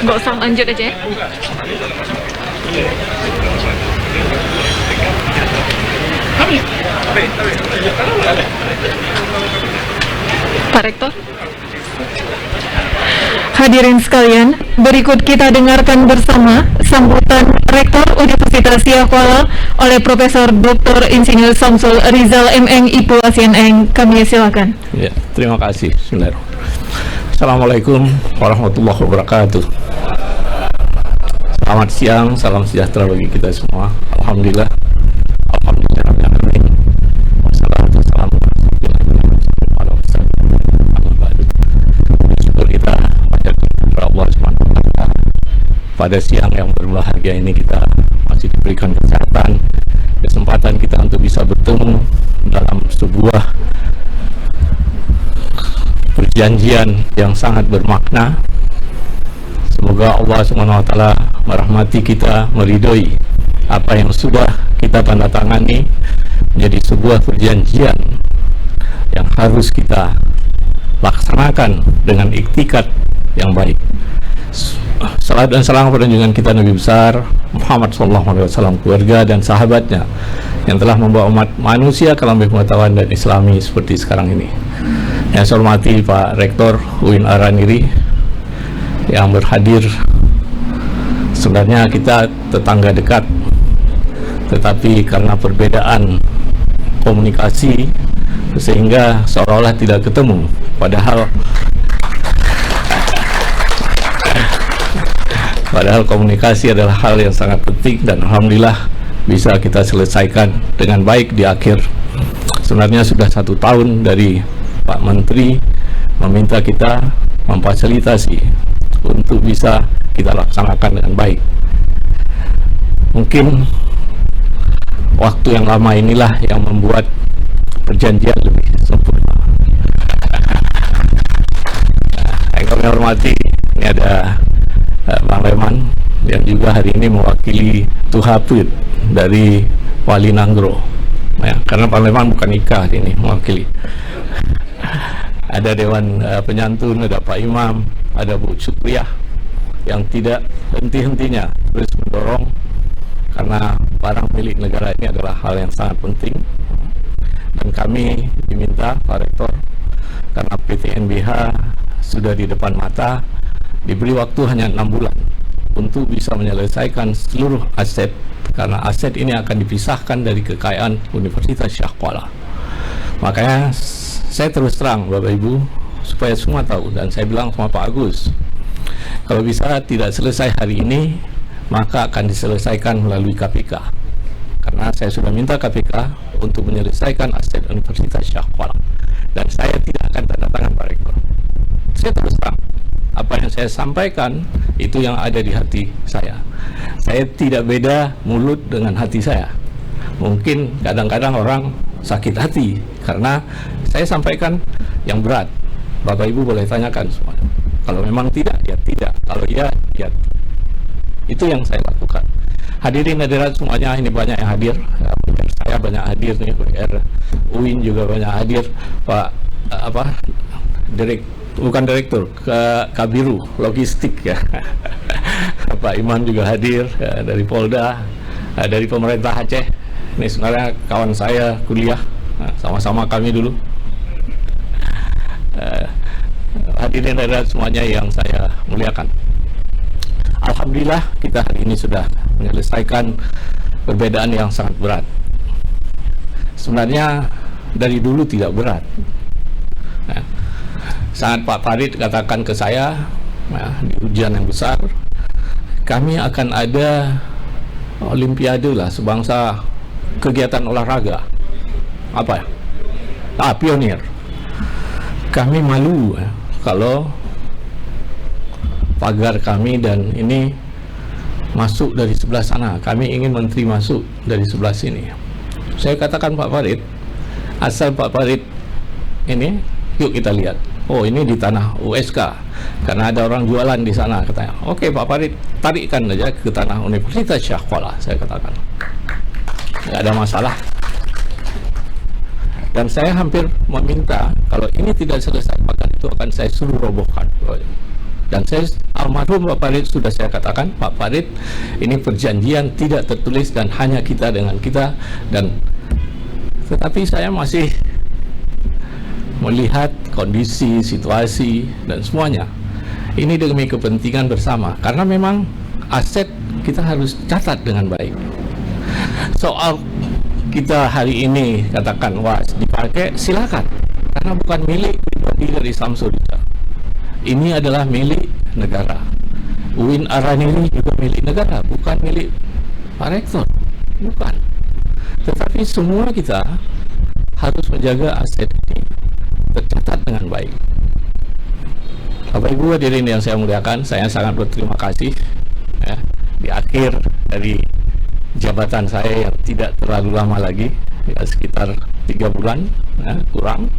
Nggak usah, lanjut aja ya. Pak Rektor. Hadirin sekalian, berikut kita dengarkan bersama sambutan Rektor Universitas Siak Kuala oleh Profesor Dr. Insinyur Samsul Rizal M.Eng IPU ASN. Kami silakan. Ya, terima kasih. Bismillahirrahmanirrahim. Assalamualaikum warahmatullahi wabarakatuh. Selamat siang, salam sejahtera bagi kita semua. Alhamdulillah. Alhamdulillah. Wassalamualaikum pada siang yang berbahagia ini kita masih diberikan kesempatan kita untuk bisa bertemu dalam sebuah perjanjian yang sangat bermakna. Semoga Allah SWT merahmati kita, meridhoi apa yang sudah kita tanda tangani menjadi sebuah perjanjian yang harus kita laksanakan dengan iktikat yang baik. Salat dan salam pada junjungan kita Nabi besar Muhammad SAW, keluarga dan sahabatnya yang telah membawa umat manusia ke lebih pengetahuan dan islami seperti sekarang ini. Yang saya hormati Pak Rektor UIN Araniri yang berhadir. Sebenarnya kita tetangga dekat, tetapi karena perbedaan komunikasi sehingga seolah-olah tidak ketemu, padahal komunikasi adalah hal yang sangat penting dan alhamdulillah bisa kita selesaikan dengan baik di akhir. Sebenarnya sudah 1 tahun dari Pak Menteri meminta kita memfasilitasi untuk bisa kita laksanakan dengan baik. Mungkin waktu yang lama inilah yang membuat perjanjian lebih sempurna. Yang kami hormati, ini ada Bang Leman yang juga hari ini mewakili Tuhapit dari Wali Nanggro ya, karena Pak Leman bukan nikah ini mewakili. Ada Dewan Penyantun, ada Pak Imam, ada Bu Syukriyah yang tidak henti-hentinya terus mendorong, karena barang milik negara ini adalah hal yang sangat penting. Dan kami diminta Pak Rektor, karena PT NBH sudah di depan mata, diberi waktu hanya 6 bulan untuk bisa menyelesaikan seluruh aset, karena aset ini akan dipisahkan dari kekayaan Universitas Siak Kuala. Makanya saya terus terang Bapak Ibu supaya semua tahu, dan saya bilang sama Pak Agus, kalau bisa tidak selesai hari ini maka akan diselesaikan melalui KPK, karena saya sudah minta KPK untuk menyelesaikan aset Universitas Siak Kuala, dan saya tidak akan tanda tangan Pak Rektor. Saya terus terang, apa yang saya sampaikan itu yang ada di hati saya. Saya tidak beda mulut dengan hati saya. Mungkin kadang-kadang orang sakit hati karena saya sampaikan yang berat, Bapak Ibu boleh tanyakan semuanya. Kalau memang tidak, ya tidak. Kalau ya, ya. Itu yang saya lakukan. Hadirin hadirat semuanya, ini banyak yang hadir. Saya banyak hadir nih, UIN juga banyak hadir. Pak bukan direktur, Kabiru logistik ya. Pak Iman juga hadir dari Polda, dari pemerintah Aceh. Ini sebenarnya kawan saya kuliah, sama-sama kami dulu. Hadirin hadirat semuanya yang saya muliakan. Alhamdulillah kita hari ini sudah menyelesaikan perbedaan yang sangat berat. Sebenarnya dari dulu tidak berat. Saat Pak Farid katakan ke saya di ujian yang besar, kami akan ada olimpiade lah sebangsa kegiatan olahraga. Apa ya? Pionir. Kami malu kalau pagar kami dan ini masuk dari sebelah sana. Kami ingin menteri masuk dari sebelah sini. Saya katakan Pak Farid, asal Pak Farid ini, yuk kita lihat. Oh, ini di tanah USK karena ada orang jualan di sana, katanya. Oke Pak Farid, tarikkan aja ke tanah Universitas Syekh Kuala, saya katakan. Nggak ada masalah. Dan saya hampir meminta kalau ini tidak selesai, maka itu akan saya suruh robohkan. Dan saya, almarhum Pak Farid sudah saya katakan, Pak Farid, ini perjanjian tidak tertulis dan hanya kita dengan kita. Dan tetapi saya masih melihat kondisi, situasi dan semuanya. Ini demi kepentingan bersama, karena memang aset kita harus catat dengan baik. Soal kita hari ini katakan was dipakai, silakan, karena bukan milik pribadi dari Samsul. Ini adalah milik negara. UIN Araniri juga milik negara, bukan milik Pak Rektor, bukan. Tetapi semua kita harus menjaga aset ini tercatat dengan baik. Bapak Ibu hadirin yang saya muliakan, saya sangat berterima kasih ya, di akhir dari jabatan saya yang tidak terlalu lama lagi, ya, sekitar 3 bulan ya, kurang,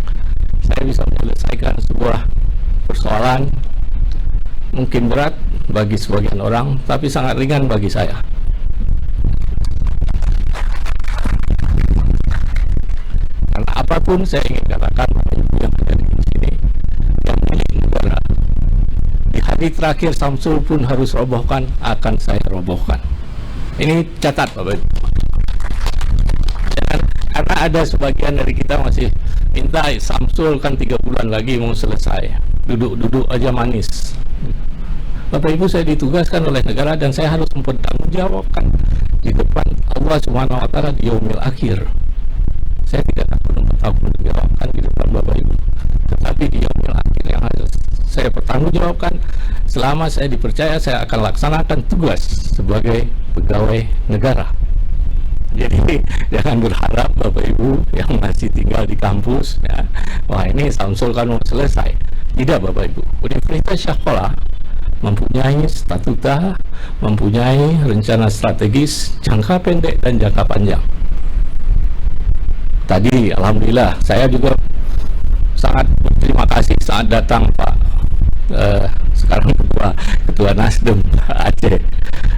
saya bisa menyelesaikan sebuah persoalan mungkin berat bagi sebagian orang, tapi sangat ringan bagi saya. Karena apapun saya ingin katakan Bapak Ibu yang ada di sini, yang milik negara, di hari terakhir Samsul pun harus robohkan, akan saya robohkan. Ini catat Bapak Ibu. Karena ada sebagian dari kita masih minta Samsul kan 3 bulan lagi mau selesai, duduk-duduk aja manis. Bapak Ibu, saya ditugaskan oleh negara dan saya harus mempertanggungjawabkan di depan Allah Subhanahu wa Ta'ala di yaumil akhir. Saya tidak takut mempertanggungjawabkan di depan Bapak Ibu, tetapi di yaumil akhir yang harus saya pertanggungjawabkan, selama saya dipercaya, saya akan laksanakan tugas sebagai pegawai negara. Jadi jangan berharap Bapak Ibu yang masih tinggal di kampus ya, wah ini Samsul kan mau selesai. Tidak Bapak Ibu, Universitas Syekh Kuala mempunyai statuta, mempunyai rencana strategis jangka pendek dan jangka panjang. Tadi alhamdulillah saya juga sangat berterima kasih saat datang Pak sekarang ketua Nasdem Aceh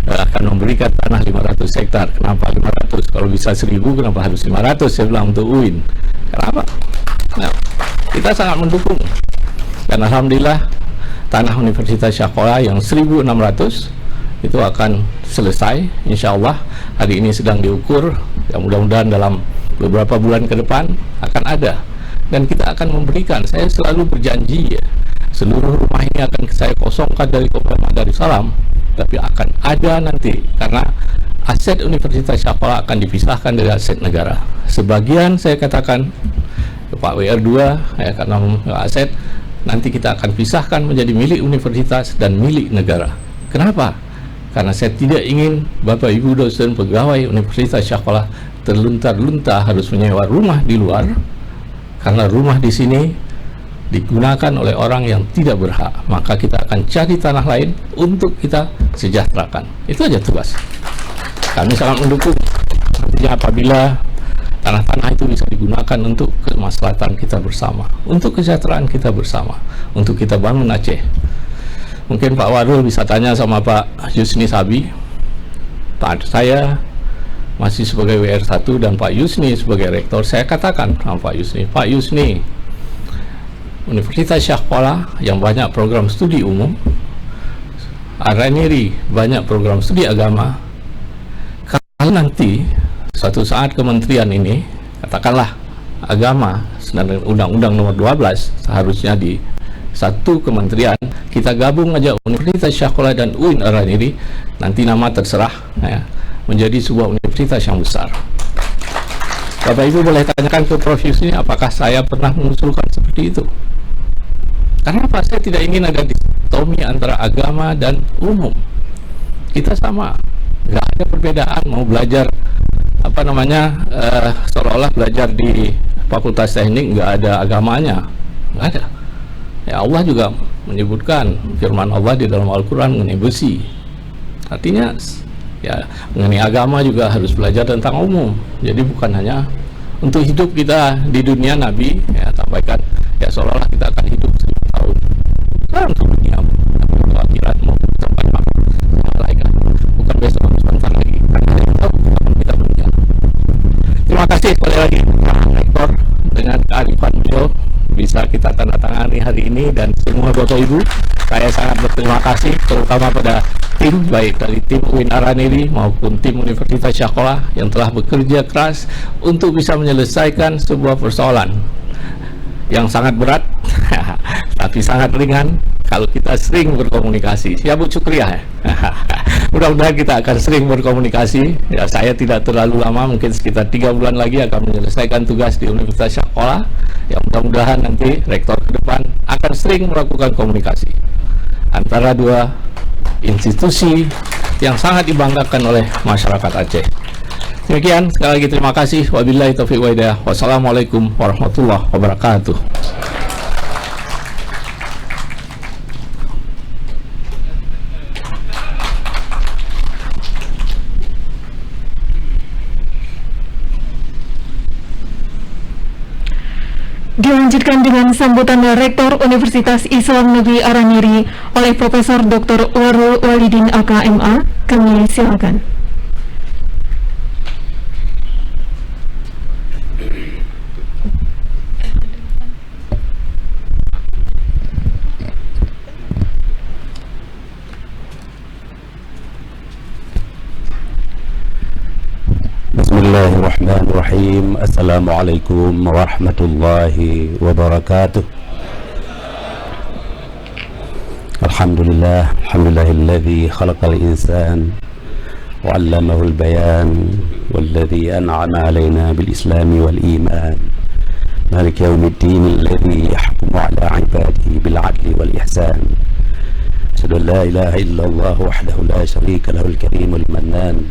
akan memberikan tanah 500 hektar. Kenapa 500? Kalau bisa 1000 kenapa harus 500? Saya bilang untuk UIN. Kenapa? Nah, kita sangat mendukung. Dan alhamdulillah tanah Universitas Syekh Kuala yang 1600 itu akan selesai, insya Allah. Hari ini sedang diukur, ya mudah-mudahan dalam beberapa bulan ke depan akan ada. Dan kita akan memberikan, saya selalu berjanji ya, seluruh rumah ini akan saya kosongkan dari Kopel Darussalam, tapi akan ada nanti, karena aset Universitas Syekh Kuala akan dipisahkan dari aset negara. Sebagian saya katakan Pak WR2 ya, karena aset nanti kita akan pisahkan menjadi milik universitas dan milik negara. Kenapa? Karena saya tidak ingin Bapak Ibu dosen pegawai Universitas Syekh Kuala terluntar-luntar harus menyewa rumah di luar, karena rumah di sini digunakan oleh orang yang tidak berhak. Maka kita akan cari tanah lain untuk kita sejahterakan. Itu aja tugas. Kami sangat mendukung. Artinya apabila tanah-tanah itu bisa digunakan untuk kemaslahatan kita bersama, untuk kesejahteraan kita bersama, untuk kita bangun Aceh. Mungkin Pak Warul bisa tanya sama Pak Yusni Sabi. Saya masih sebagai WR1 dan Pak Yusni sebagai rektor. Saya katakan sama Pak Yusni, Universitas Syahkuala yang banyak program studi umum, Araniri banyak program studi agama. Kalau nanti suatu saat kementerian ini, katakanlah agama, Undang-Undang nomor 12 seharusnya di satu kementerian, kita gabung aja Universitas Syahkuala dan UIN Araniri, nanti nama terserah ya, menjadi sebuah universitas yang besar. Bapak Ibu boleh tanyakan ke Prof. Yusni apakah saya pernah mengusulkan seperti itu. Karena apa? Saya tidak ingin ada diskotomi antara agama dan umum. Kita sama, nggak ada perbedaan. Mau belajar seolah-olah belajar di Fakultas Teknik nggak ada agamanya, nggak ada. Ya, Allah juga menyebutkan firman Allah di dalam Al-Quran mengenai besi. Artinya ya mengenai agama juga harus belajar tentang umum. Jadi bukan hanya untuk hidup kita di dunia, Nabi ya sampaikan ya seolah-olah kita akan hidup 1000 tahun. Bukan untuk dunia, untuk akhirat mau sampai malaikat. Bukan besok, sebentar lagi. Karena kita tahu kapan kita meninggal. Terima kasih sekali lagi Pak Rektor, dengan kearifan beliau bisa kita tanda tangani hari ini, dan semua Bapak Ibu, saya sangat berterima kasih terutama pada tim, baik dari tim UIN Araniri maupun tim Universitas Syahkuala yang telah bekerja keras untuk bisa menyelesaikan sebuah persoalan yang sangat berat tapi sangat ringan kalau kita sering berkomunikasi. Ya Bu, syukriah ya. Mudah-mudahan kita akan sering berkomunikasi. Ya, saya tidak terlalu lama, mungkin sekitar 3 bulan lagi akan menyelesaikan tugas di Universitas Syahkuala. Ya, mudah-mudahan nanti rektor ke depan akan sering melakukan komunikasi antara dua institusi yang sangat dibanggakan oleh masyarakat Aceh. Demikian, sekali lagi terima kasih. Wabillahi taufiq wa hidayah. Wassalamualaikum warahmatullahi wabarakatuh. Dilanjutkan dengan sambutan Rektor Universitas Islam Negeri Araniri oleh Profesor Dr. Warul Walidin AKMA. Kami silakan. Bismillahirrahmanirrahim. Assalamualaikum warahmatullahi wabarakatuh. Alhamdulillahilladzi khalaqal insan wa 'allamahu al-bayan walladzi an'ama 'alaina bil islami wal iman malik yaumiddin alladzi yahkumu 'ala 'ibadihi bil 'adli wal ihsan. Asyhadu an la ilaha illallah wahdahu la syarika lahul karimul mannan.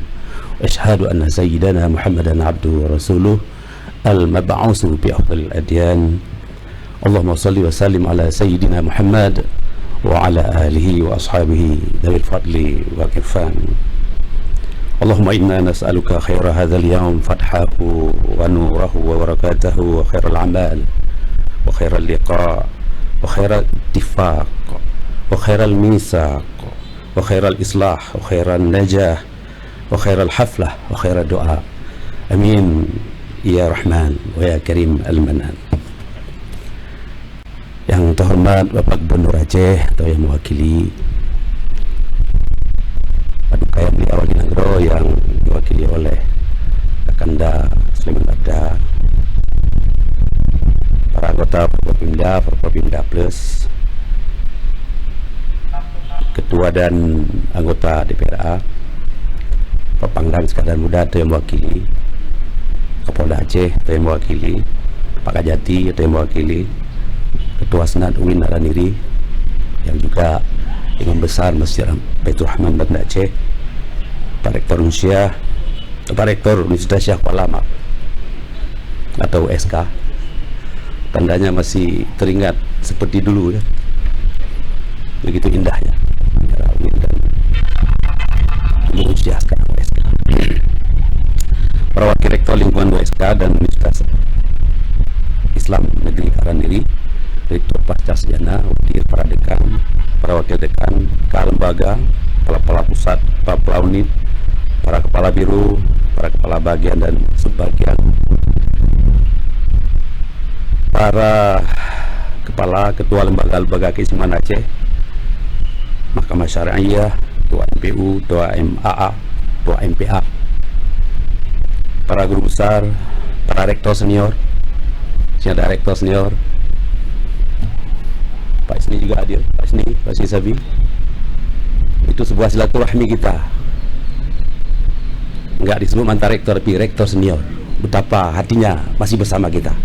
أشهد أن سيدنا محمدا عبده ورسوله المبعوث بأفضل الأديان. اللهم صل وسلم على سيدنا محمد وعلى آله وأصحابه ذوي الفضل والإرفان. اللهم إنا نسألك خير هذا اليوم فتحه ونوره وبركاته وخير الأعمال وخير اللقاء وخير الاتفاق وخير الميثاق وخير الإصلاح وخير النجاح wa khairal haflah wa khairal doa. Amin ya Rahman wa ya Karim al-Manan. Yang terhormat Bapak Gubernur Aceh atau yang mewakili Paduka yang beliau di Nagro yang diwakili oleh Kakanda Sulaiman Abda, para anggota Forkopimda Plus, Ketua dan anggota DPRA, Pak Pangdam Sekadar Muda atau yang mewakili, Kapolda Aceh atau yang mewakili, Pak Kajati atau yang mewakili, Ketua Senat UIN Araniri yang juga Imam Besar Masjid Baitur Rahman Banda Aceh, Pak Rektor Universitas Syahkuala atau SK. Tandanya masih teringat seperti dulu ya, begitu indahnya UIN dan Indonesia sekarang. Para wakil rektor lingkungan 2SK, USK dan Universitas Islam Negeri Araniri, Direktur Pasca Sarjana, para dekan, para wakil dekan, kepala lembaga, kepala pusat, kepala unit, para kepala biro, para kepala bagian dan subbagian, para kepala ketua lembaga-lembaga keistimewaan Aceh, Mahkamah Syariah, Ketua MPU, Ketua MAA, Ketua MPA, para guru besar, para rektor senior, ada rektor senior, Pak Isni juga hadir, Pak Isni Sabi. Itu sebuah silaturahmi kita, nggak disebut mantan rektor, tapi rektor senior. Betapa hatinya masih bersama kita,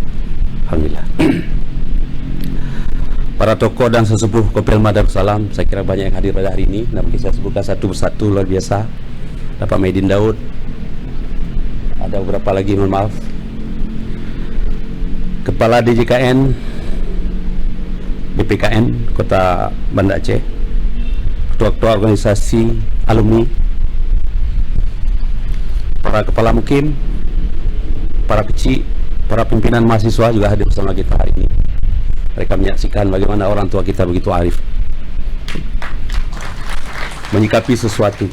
alhamdulillah. Para tokoh dan sesepuh Kopelma Darussalam, saya kira banyak yang hadir pada hari ini. Nanti saya sebutkan satu persatu, luar biasa. Bapak Maidin Daud, ada beberapa lagi, mohon maaf. Kepala DJKN, BPKN Kota Banda Aceh, ketua-ketua organisasi alumni, para kepala mukim, para kecil, para pimpinan mahasiswa juga hadir bersama kita hari ini. Mereka menyaksikan bagaimana orang tua kita begitu arif menyikapi sesuatu.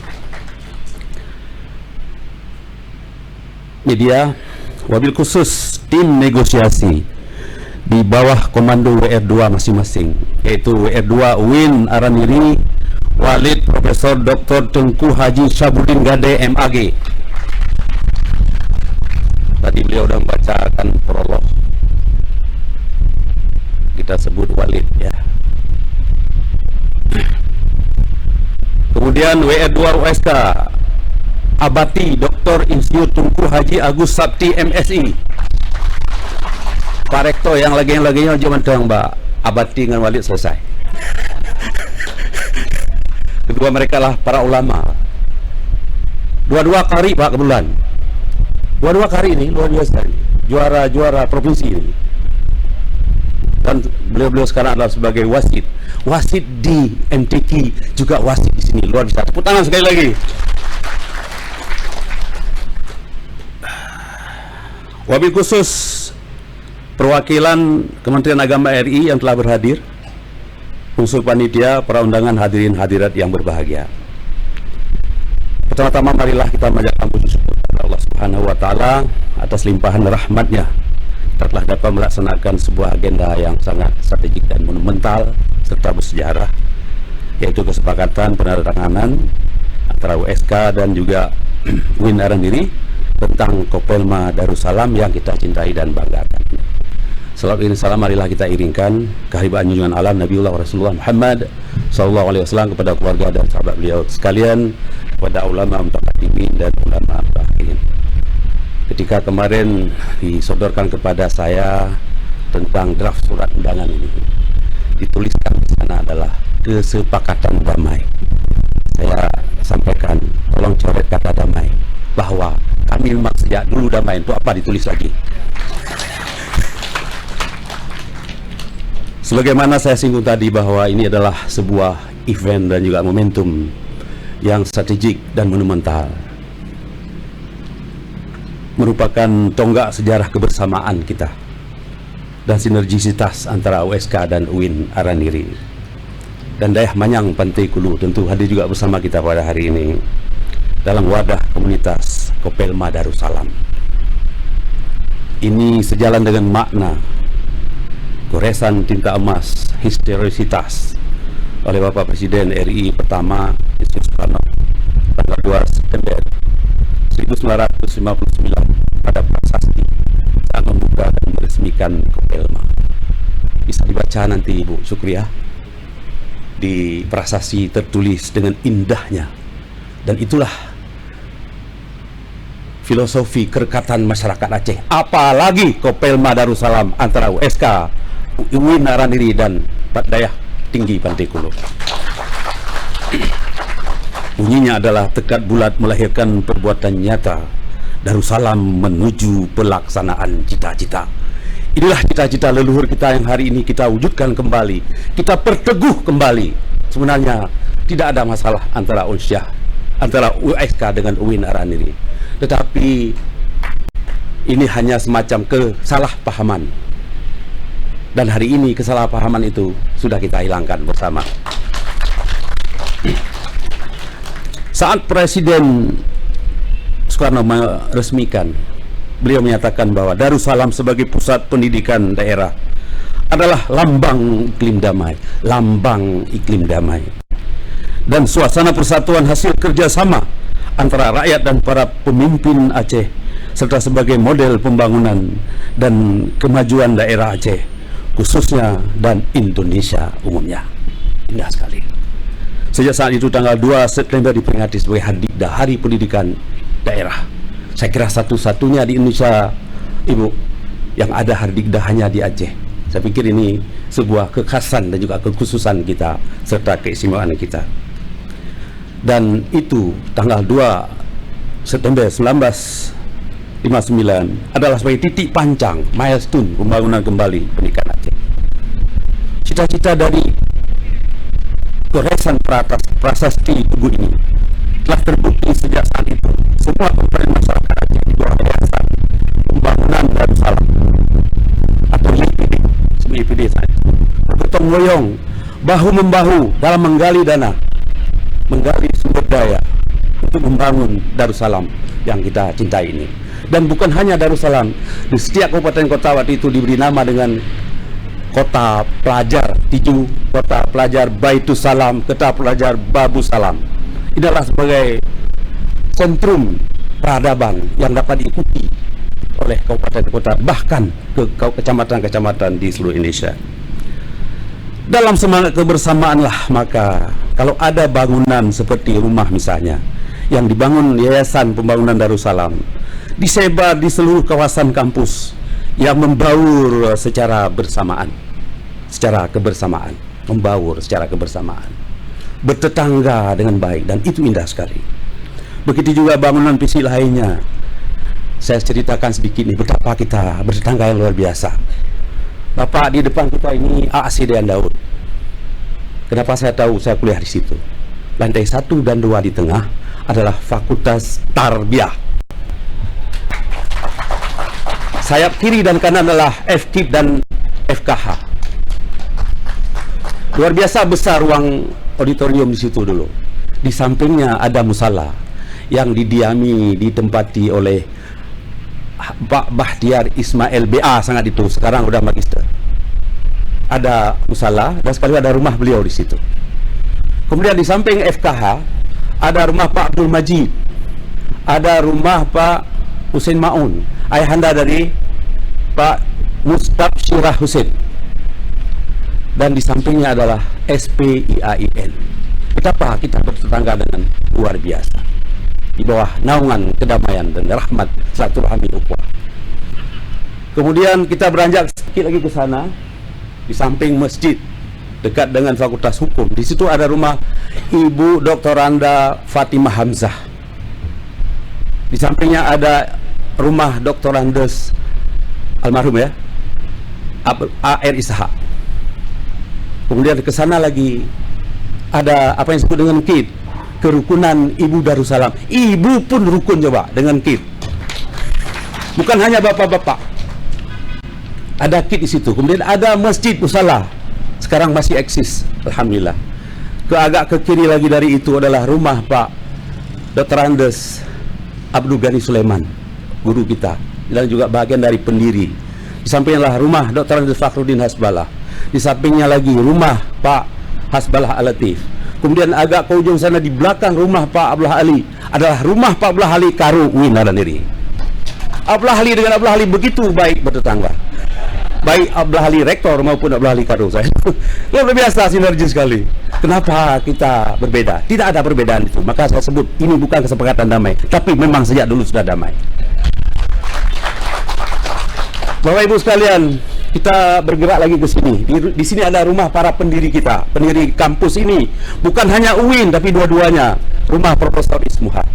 Media, wabil khusus tim negosiasi di bawah komando WR2 masing-masing, yaitu WR2 UIN Araniri, Walid Profesor Dr. Tengku Haji Syabudin Gade MAG. Tadi beliau sudah membacakan prolog, kita sebut Walid ya. Kemudian WR2 USK Abati Dr. Insinyur Tengku Haji Agus Sabti MSI. Pak Rektor yang lagi-laginya cuma Mbak Abati dengan Walid selesai. Kedua mereka lah para ulama. Dua-dua kari Pak kebetulan. Dua-dua kari ini luar biasa. Juara provinsi ini. Dan beliau sekarang adalah sebagai wasit di MTQ, juga wasit di sini, luar biasa. Tepuk tangan sekali lagi. Wabil khusus perwakilan Kementerian Agama RI yang telah berhadir, unsur panitia, para undangan, hadirin hadirat yang berbahagia. Pertama-tama marilah kita mengucapkan puji syukur kepada Allah Subhanahu wa taala atas limpahan rahmat-Nya. Kita telah dapat melaksanakan sebuah agenda yang sangat strategik dan monumental serta bersejarah, yaitu kesepakatan penandatanganan antara USK dan juga UIN Araniri tentang Kopelma Darussalam yang kita cintai dan banggakan. Salawat dan salam marilah kita iringkan kehadiran junjungan Allah Nabiullah Rasulullah Muhammad sallallahu alaihi wasallam kepada keluarga dan sahabat beliau sekalian, kepada ulama mutaqaddimin dan ulama mutaakhirin. Ketika kemarin disodorkan kepada saya tentang draft surat undangan ini, dituliskan di sana adalah kesepakatan damai. Saya sampaikan, tolong coret kata damai, bahwa kami memang sejak dulu damai. Untuk apa ditulis lagi? Sebagaimana saya singgung tadi bahwa ini adalah sebuah event dan juga momentum yang strategik dan monumental, merupakan tonggak sejarah kebersamaan kita dan sinergisitas antara USK dan UIN Araniri. Dan Dayah Manyang Pantai Kulu tentu hadir juga bersama kita pada hari ini dalam wadah komunitas Kopelma Darussalam. Ini sejalan dengan makna goresan tinta emas historisitas oleh Bapak Presiden RI pertama Insinyur Soekarno tanggal 2 September 1959 pada prasasti saat membuka dan meresmikan Kopelma. Bisa dibaca nanti Ibu Sukriya. Di prasasti tertulis dengan indahnya, dan itulah filosofi kerekatan masyarakat Aceh. Apalagi Kopelma Darussalam antara USK, UIN Araniri dan Dayah Tinggi Pantai Kulu. Bunyinya adalah tekad bulat melahirkan perbuatan nyata. Darussalam menuju pelaksanaan cita-cita. Inilah cita-cita leluhur kita yang hari ini kita wujudkan kembali, kita perteguh kembali. Sebenarnya tidak ada masalah antara USK dengan UIN Araniri, tetapi ini hanya semacam kesalahpahaman. Dan hari ini kesalahpahaman itu sudah kita hilangkan bersama. Saat Presiden Soekarno meresmikan, beliau menyatakan bahwa Darussalam sebagai pusat pendidikan daerah adalah lambang iklim damai, lambang iklim damai. Dan suasana persatuan hasil kerjasama antara rakyat dan para pemimpin Aceh, serta sebagai model pembangunan dan kemajuan daerah Aceh khususnya dan Indonesia umumnya. Indah sekali. Sejak saat itu tanggal 2 September diperingati sebagai Hardikda, Hari Pendidikan Daerah. Saya kira satu-satunya di Indonesia, Ibu, yang ada Hardikda hanya di Aceh. Saya pikir ini sebuah kekhasan dan juga kekhususan kita serta keistimewaan kita. Dan itu tanggal 2 September 1959 adalah sebagai titik pancang, milestone pembangunan kembali pendidikan Aceh. Cita-cita dari goresan prasasti Tugu ini telah terbukti sejak saat itu. Semua komponen masyarakat Aceh di bawah yayasan pembangunan Darussalam atau YPD, sebagai YPD saja, bergotong royong, bahu membahu dalam menggali dana, menggali sumber daya untuk membangun Darussalam yang kita cintai ini. Dan bukan hanya Darussalam, di setiap kabupaten kota waktu itu diberi nama dengan kota pelajar Tiju, kota pelajar Baitussalam, kota pelajar Babussalam. Ini adalah sebagai sentrum peradaban yang dapat diikuti oleh kabupaten kota, bahkan ke kecamatan-kecamatan di seluruh Indonesia. Dalam semangat kebersamaanlah, maka kalau ada bangunan seperti rumah misalnya yang dibangun Yayasan Pembangunan Darussalam, disebar di seluruh kawasan kampus yang membaur secara bersamaan, secara kebersamaan, membaur secara kebersamaan, bertetangga dengan baik, dan itu indah sekali. Begitu juga bangunan fisik lainnya. Saya ceritakan sedikit nih betapa kita bertetangga yang luar biasa. Bapak di depan kita ini A.C. Dean Daud. Kenapa saya tahu? Saya kuliah di situ. Lantai 1 dan 2 di tengah adalah Fakultas Tarbiyah. Sayap kiri dan kanan adalah FKIP dan FKH. Luar biasa besar ruang auditorium di situ dulu. Di sampingnya ada musala yang ditempati oleh Pak Bahtiar Ismail BA, sangat itu, sekarang udah magister. Ada musala dan sekali ada rumah beliau di situ. Kemudian di samping FKH ada rumah Pak Abdul Majid, ada rumah Pak Hussein Maun, ayahanda dari Pak Mustabsyirah Hussein, dan di sampingnya adalah SPIAIN. Betapa kita bertetangga dengan luar biasa di bawah naungan kedamaian dan rahmat silaturahmi ukhuwah. Kemudian kita beranjak sedikit lagi ke sana, di samping masjid dekat dengan Fakultas Hukum, di situ ada rumah Ibu Dr. Anda Fatimah Hamzah. Di sampingnya ada rumah Dr. Andes almarhum ya, A.R. Ishak. Kemudian ke sana lagi ada apa yang disebut dengan KID, Kerukunan Ibu Darussalam. Ibu pun rukun coba dengan KID. Bukan hanya bapak-bapak. Ada KID di situ. Kemudian ada Masjid Musala. Sekarang masih eksis, alhamdulillah. Agak ke kiri lagi dari itu adalah rumah Pak Dr. Andes Abdul Ghani Sulaiman, guru kita, dan juga bagian dari pendiri. Di sampingnya lah rumah Dr. Andes Fakhruddin Hasbalah. Di sampingnya lagi rumah Pak Hasbalah Al-Latif. Kemudian agak ke ujung sana di belakang rumah Pak Abdullah Ali adalah rumah Pak Abdullah Ali Karu Winarandiri. Abdullah Ali dengan Abdullah Ali begitu baik bertetangga. Baik Abdullah Ali Rektor maupun Abdullah Ali Karu saya. Luar biasa sinergi sekali. Kenapa kita berbeda? Tidak ada perbedaan itu. Maka saya sebut ini bukan kesepakatan damai, tapi memang sejak dulu sudah damai. Bapak Ibu sekalian, kita bergerak lagi ke sini. Di sini ada rumah para pendiri kita, pendiri kampus ini. Bukan hanya UIN, tapi dua-duanya. Rumah Profesor Ismuha,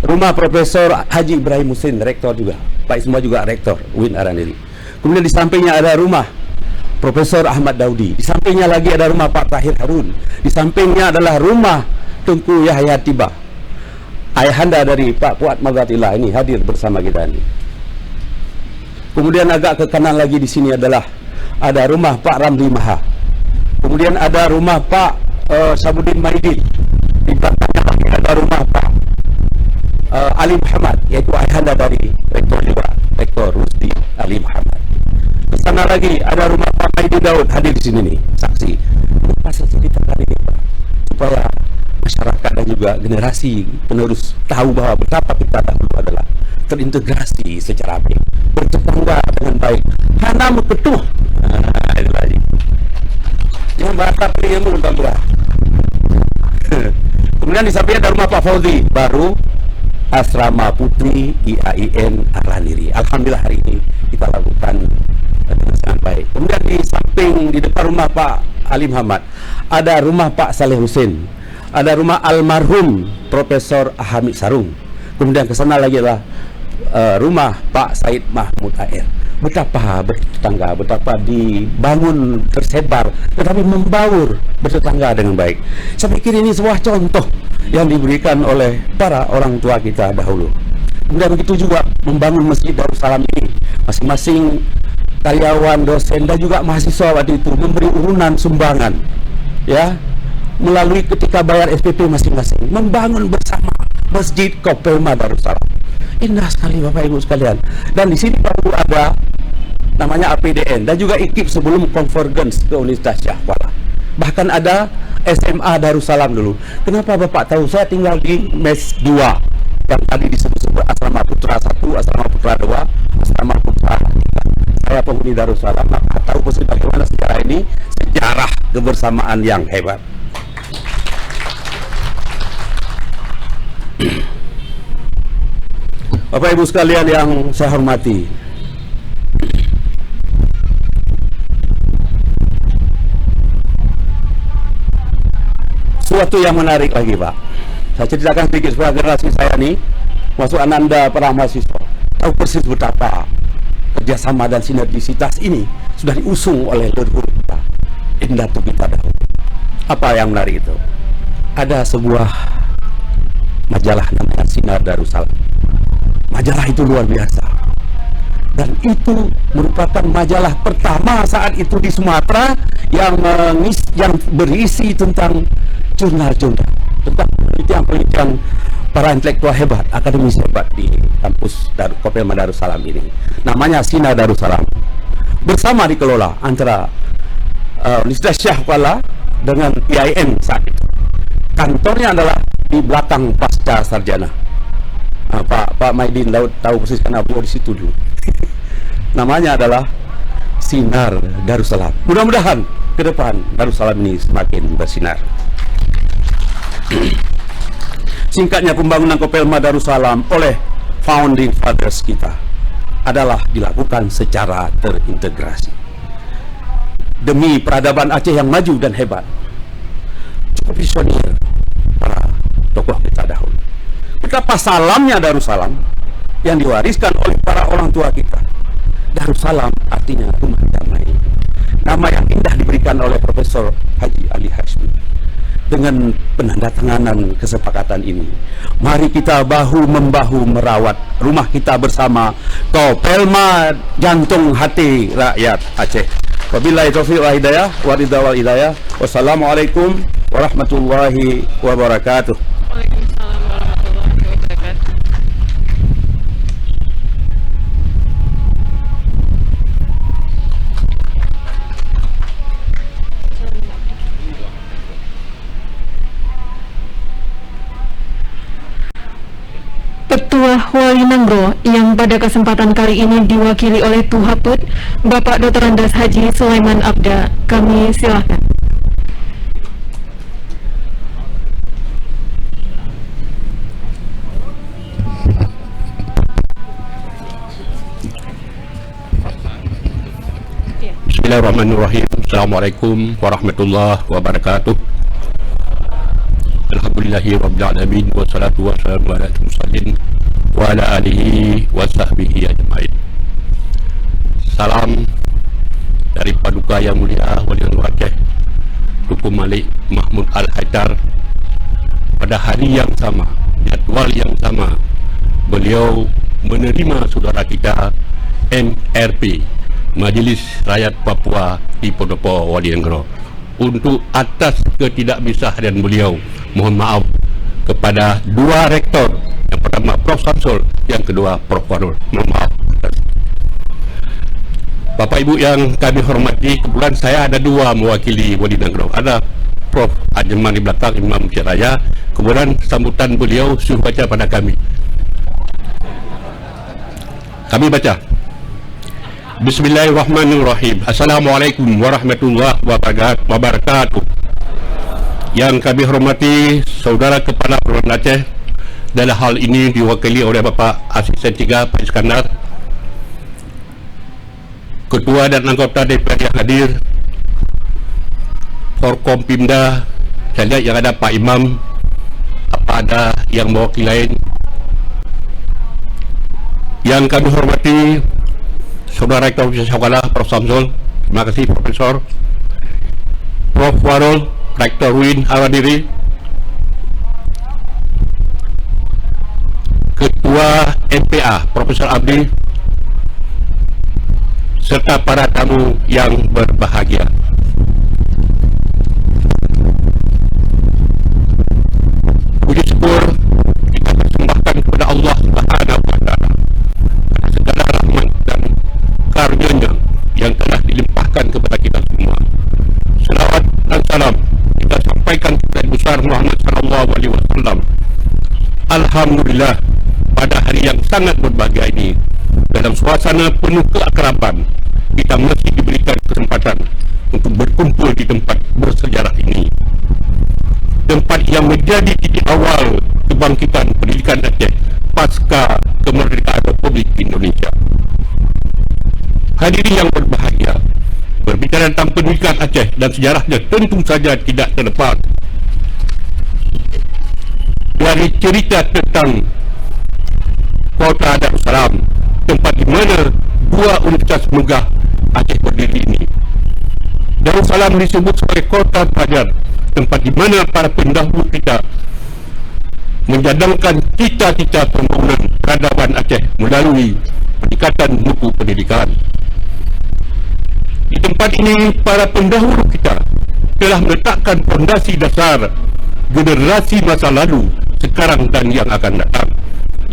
rumah Profesor Haji Ibrahim Husin, rektor juga. Pak Ismuha juga rektor UIN Arandiri. Kemudian di sampingnya ada rumah Profesor Ahmad Daudi. Di sampingnya lagi ada rumah Pak Tahir Harun. Di sampingnya adalah rumah Tengku Yahya Tiba, ayahanda dari Pak Fuad Maghfiratillah, ini hadir bersama kita ini. Kemudian agak ke kanan lagi di sini adalah ada rumah Pak Ramli Maha. Kemudian ada rumah Pak Sabuddin Maidin. Di belakangnya lagi ada rumah Pak Ali Muhammad, yaitu ayahanda dari Rektor juga, Rektor Rusdi Ali Muhammad. Ke sana lagi ada rumah Pak Maidin Daud, hadir di sini nih, saksi. Kenapa saya cerita tadi, Pak? Supaya masyarakat dan juga generasi penerus tahu bahwa betapa kita dahulu adalah terintegrasi secara baik, bertetangga dengan baik. Hana meketuh. Nah, itu lagi. Yang bahasa yang belum berah. Kemudian di samping ada rumah Pak Fauzi, baru Asrama Putri IAIN Araniri. Alhamdulillah hari ini kita lakukan dengan sangat baik. Kemudian di samping di depan rumah Pak Ali Muhammad ada rumah Pak Saleh Husin, ada rumah almarhum Profesor Hamid Sarung. Kemudian ke sana lagi adalah rumah Pak Said Mahmud Air. Betapa bertetangga, betapa dibangun tersebar, tetapi membaur bertetangga dengan baik. Saya pikir ini sebuah contoh yang diberikan oleh para orang tua kita dahulu. Kemudian begitu juga membangun Masjid Darussalam ini, masing-masing karyawan, dosen dan juga mahasiswa waktu itu memberi urunan sumbangan, ya, melalui ketika bayar SPP masing-masing, membangun bersama Masjid Kopelma Darussalam. Indah sekali Bapak Ibu sekalian. Dan di sini baru ada namanya APDN dan juga IKIP sebelum convergence ke Universitas Syah Kuala. Bahkan ada SMA Darussalam dulu. Kenapa Bapak tahu? Saya tinggal di MES 2 yang tadi disebut-sebut Asrama Putra 1, Asrama Putra 2, Asrama Putra 3. Saya penghuni Darussalam, maka tahu persis bagaimana sejarah ini, sejarah kebersamaan yang hebat. Bapak Ibu sekalian yang saya hormati, suatu yang menarik lagi Pak, saya ceritakan sedikit supaya generasi saya nih, masuk Anda para mahasiswa, tahu persis betapa kerjasama dan sinergisitas ini sudah diusung oleh leluhur kita, Indatu kita dahulu. Apa yang menarik itu? Ada sebuah majalah namanya Sinar Darussalam. Majalah itu luar biasa, dan itu merupakan majalah pertama saat itu di Sumatera yang berisi tentang jurnal-jurnal, tentang penelitian para intelektual hebat, akademis hebat di kampus Kopelma Darussalam ini. Namanya Sinar Darussalam, bersama dikelola antara Universitas Syah Kuala dengan IAIN saat itu. Kantornya adalah di belakang pasca sarjana. Pak Maidin Daud tahu persis karena beliau di situ dulu. Namanya adalah Sinar Darussalam. Mudah-mudahan ke depan Darussalam ini semakin bersinar. Singkatnya, pembangunan Kopelma Darussalam oleh founding fathers kita adalah dilakukan secara terintegrasi demi peradaban Aceh yang maju dan hebat. Cukup visioner para tokoh kita dahulu. Betapa salamnya Darussalam yang diwariskan oleh para orang tua kita. Darussalam artinya rumah damai. Nama yang indah diberikan oleh Profesor Haji Ali Hashmi. Dengan penandatanganan kesepakatan ini, mari kita bahu-membahu merawat rumah kita bersama, Kopelma, jantung hati rakyat Aceh. Wabillahi taufiq wal hidayah, wa ridha wal hidayah. Wassalamualaikum warahmatullahi wabarakatuh. Waalaikumsalam warahmatullahi wabarakatuh. Ketua Wali Nangro yang pada kesempatan kali ini diwakili oleh Tuhaput Bapak Dr. Andas Haji Sulaiman Abda, kami silakan. Bismillahirrahmanirrahim. Assalamualaikum warahmatullahi wabarakatuh. Alhamdulillahi rabbil alamin, wassalatu wassalamu ala mursalin wa ala alihi wa sahbihi ajma'in. Salam dari Paduka Yang Mulia Wali Songo Aceh Tuku Malik Mahmud Al-Haidar. Pada hari yang sama, jadwal yang sama, beliau menerima saudara kita MRP, Majlis Rakyat Papua di Podopo Wali Nenggara. Untuk atas ketidakbisahan beliau, mohon maaf kepada dua rektor, yang pertama Prof. Samsul, yang kedua Prof. Warul. Mohon maaf. Bapak Ibu yang kami hormati, kebetulan saya ada dua mewakili Wali Nenggara. Ada Prof. Ajeman di belakang, Imam Masjid Raya. Kemudian sambutan beliau suruh baca pada kami. Kami baca. Bismillahirrahmanirrahim. Assalamualaikum warahmatullahi wabarakatuh. Yang kami hormati Saudara Kepala Perwakilan Aceh, dalam hal ini diwakili oleh Bapak Asisten 3 Pak Iskandar, Ketua dan anggota DPR yang hadir, Forkompimda, saya lihat yang ada Pak Imam, apa ada yang mewakili lain. Yang kami hormati Saudara Rektor Universitas Sekolah Prof. Samsul, terima kasih Profesor, Prof. Warul, Rektor UIN Aradiri, Ketua MPA Profesor Abdi, serta para tamu yang berbahagia. Puji syukur kita persembahkan kepada Allah Subhanahu wa Ta'ala segala rahmat dan karunia-Nya yang telah dilimpahkan kepada kita semua. Selawat dan salam kita sampaikan kepada besar Muhammad sallallahu alaihi wasallam. Alhamdulillah, pada hari yang sangat berbahagia ini, dalam suasana penuh keakraban, kita masih diberikan kesempatan untuk berkumpul di tempat bersejarah ini, tempat yang menjadi titik awal kebangkitan pendidikan Aceh pasca kemerdekaan Republik Indonesia. Hadirin yang berbahagia, berbicara tentang pendidikan Aceh dan sejarahnya tentu saja tidak terlepas dari cerita tentang Kota Darussalam, tempat di mana dua universitas megah Aceh berdiri ini. Darussalam disebut sebagai kota pelajar, tempat di mana para pendahulu kita menjadangkan cita-cita pembangunan peradaban Aceh melalui peningkatan mutu pendidikan. Di tempat ini, para pendahulu kita telah meletakkan fondasi dasar generasi masa lalu, sekarang dan yang akan datang.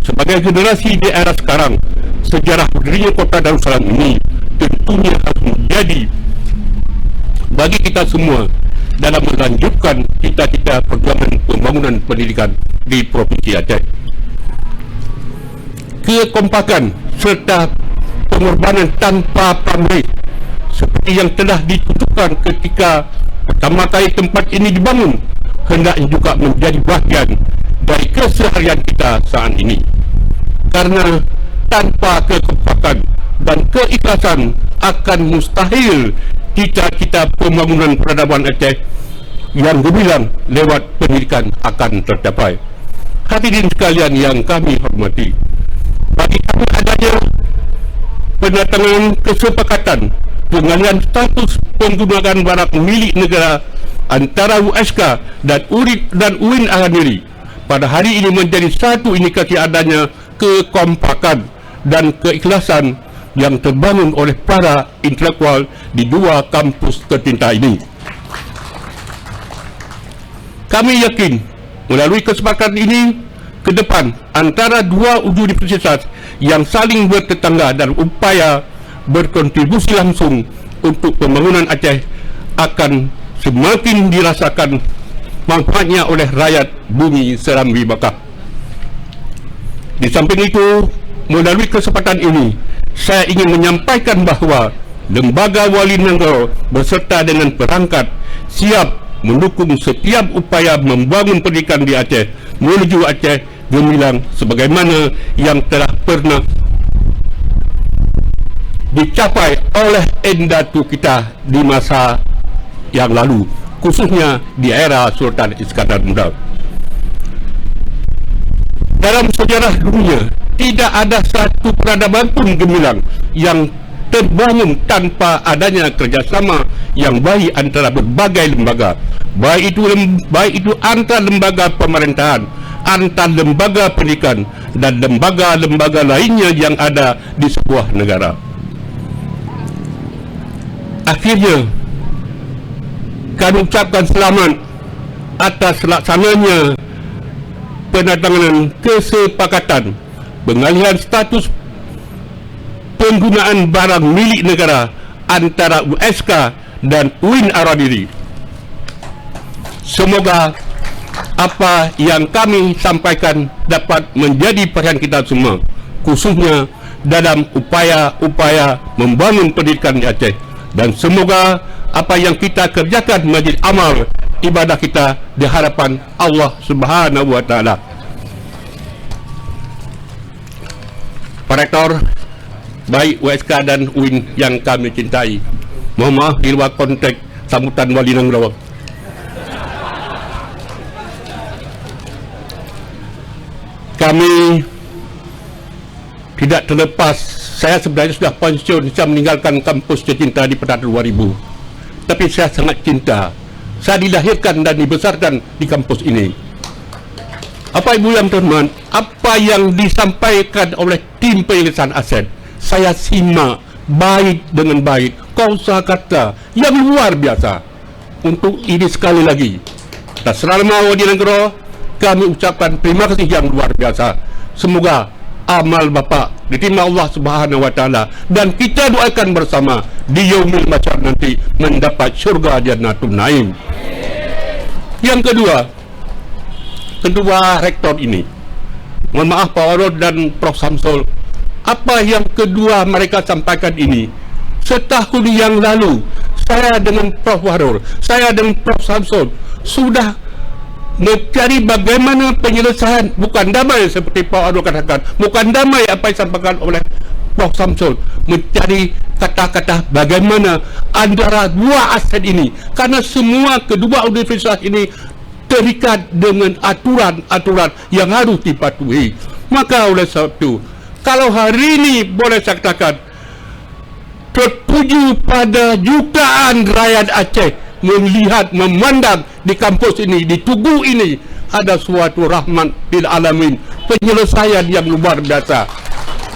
Sebagai generasi di era sekarang, sejarah berdirinya Kota Darussalam ini tentunya harus menjadi bagi kita semua dalam melanjutkan cita-cita perjuangan pembangunan pendidikan di Provinsi Aceh. Kekompakan serta pengorbanan tanpa pamrih seperti yang telah ditentukan ketika pertama kali tempat ini dibangun hendaknya juga menjadi bahagian dari keseharian kita saat ini. Karena tanpa kekompakan dan keikhlasan akan mustahil cita-cita pembangunan peradaban Aceh yang gemilang lewat pendidikan akan tercapai. Hadirin sekalian yang kami hormati, bagi kami adanya penandatanganan kesepakatan pengalihan status penggunaan barang milik negara antara USK dan UIN Aradiri pada hari ini menjadi satu indikasi adanya kekompakan dan keikhlasan yang terbangun oleh para intelektual di dua kampus tercinta ini. Kami yakin melalui kesepakatan ini ke depan antara dua universitas yang saling bertetangga dan upaya berkontribusi langsung untuk pembangunan Aceh akan semakin dirasakan manfaatnya oleh rakyat bumi Serambi Bakah. Di samping itu, melalui kesempatan ini, saya ingin menyampaikan bahawa Lembaga Wali Nenggara beserta dengan perangkat siap mendukung setiap upaya membangun pendidikan di Aceh menuju Aceh gemilang sebagaimana yang telah pernah dicapai oleh endatu kita di masa yang lalu, khususnya di era Sultan Iskandar Muda. Dalam sejarah dunia, tidak ada satu peradaban pun gemilang yang terbangun tanpa adanya kerjasama yang baik antara berbagai lembaga, baik itu antara lembaga pemerintahan, antar lembaga pendidikan dan lembaga-lembaga lainnya yang ada di sebuah negara. akhirnya kami ucapkan selamat atas laksananya penandatanganan kesepakatan pengalihan status penggunaan barang milik negara antara USK dan UIN Araniri. Semoga apa yang kami sampaikan dapat menjadi perhatian kita semua, khususnya dalam upaya-upaya membangun pendidikan di Aceh, dan semoga apa yang kita kerjakan menjadi amal ibadah kita di hadapan Allah Subhanahu wa taala. Pak Rektor, baik USK dan UIN yang kami cintai, mohon maaf di luar konteks sambutan Wali Nanggro. Kami tidak terlepas, saya sebenarnya sudah pensiun, saya meninggalkan kampus tercinta di pada 2000. Tapi saya sangat cinta. Saya dilahirkan dan dibesarkan di kampus ini. Apa Ibu yang terhormat, apa yang disampaikan oleh tim penyelesaian aset, saya simak baik dengan baik. Kosakata yang luar biasa. Untuk ini sekali lagi, atas nama Wali Nanggro, kami ucapkan terima kasih yang luar biasa. Semoga amal Bapak diterima Allah Subhanahu wa taala dan kita doakan bersama di yaumil mahsyar nanti mendapat syurga Jannatul Naim. Yang kedua rektor ini, mohon maaf Pak Warud dan Prof Samsul, apa yang kedua mereka sampaikan ini setahun yang lalu saya dengan Prof Warud, saya dengan Prof Samsul sudah mencari bagaimana penyelesaian, bukan damai seperti Pak Warud katakan, bukan damai apa yang disampaikan oleh Prof Samsul, mencari kata-kata bagaimana antara dua aset ini, karena semua kedua universitas ini terikat dengan aturan-aturan yang harus dipatuhi. Maka oleh sebab itu, kalau hari ini boleh saya katakan tertuju pada jutaan rakyat Aceh melihat, memandang di kampus ini, di Tugu ini ada suatu rahmat bil alamin, penyelesaian yang luar biasa.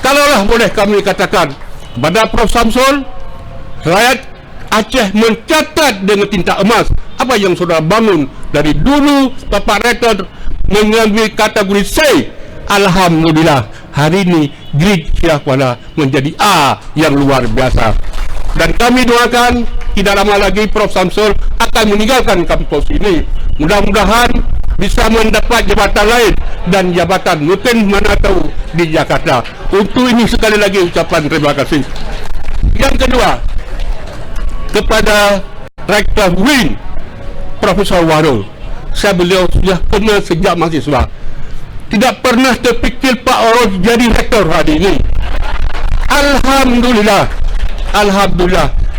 Kalaulah boleh kami katakan pada Prof Samsul, rakyat Aceh mencatat dengan tinta emas apa yang sudah bangun dari dulu. Bapak Rektor mengambil kategori C. Alhamdulillah hari ini grade Syahkuala menjadi A yang luar biasa. Dan kami doakan tidak lama lagi Prof Samsul akan meninggalkan kampus ini. Mudah-mudahan bisa mendapat jabatan lain dan jabatan mungkin mana tahu di Jakarta. Untuk ini sekali lagi ucapan terima kasih. Yang kedua, kepada Rektor UIN Profesor Warul, saya beliau sudah pernah sejak mahasiswa. Tidak pernah terfikir Pak Warul jadi rektor hari ini. Alhamdulillah,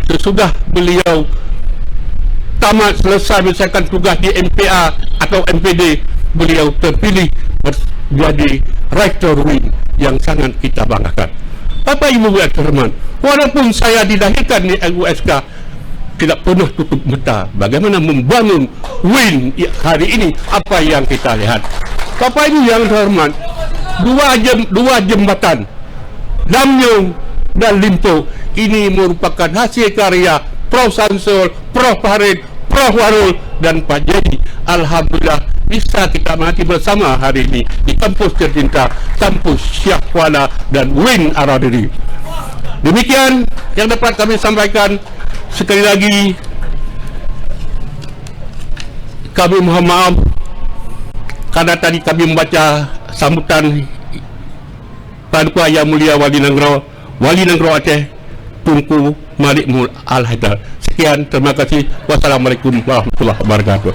sesudah beliau tamat selesai menyelesaikan tugas di MPA atau MPD, beliau terpilih menjadi rektor UIN yang sangat kita banggakan. Bapak Ibu yang terhormat, walaupun saya dilahirkan di USK, tidak pernah tutup mata bagaimana membangun UIN hari ini apa yang kita lihat. Bapak Ibu yang terhormat, dua jembatan Lamnyong dan Limpo ini merupakan hasil karya Prof Samsul, Prof Farid, Prof Warul dan Pak Jadi. Alhamdulillah bisa kita mati bersama hari ini di kampus tercinta, kampus Syahkuala dan UIN Araniri. Demikian yang dapat kami sampaikan. Sekali lagi kami mohon maaf karena tadi kami membaca sambutan Paduka Yang Mulia Wali Nanggro Aceh Tunku Malik Mul Al-Haidar. Sekian, terima kasih. Wassalamualaikum warahmatullahi wabarakatuh.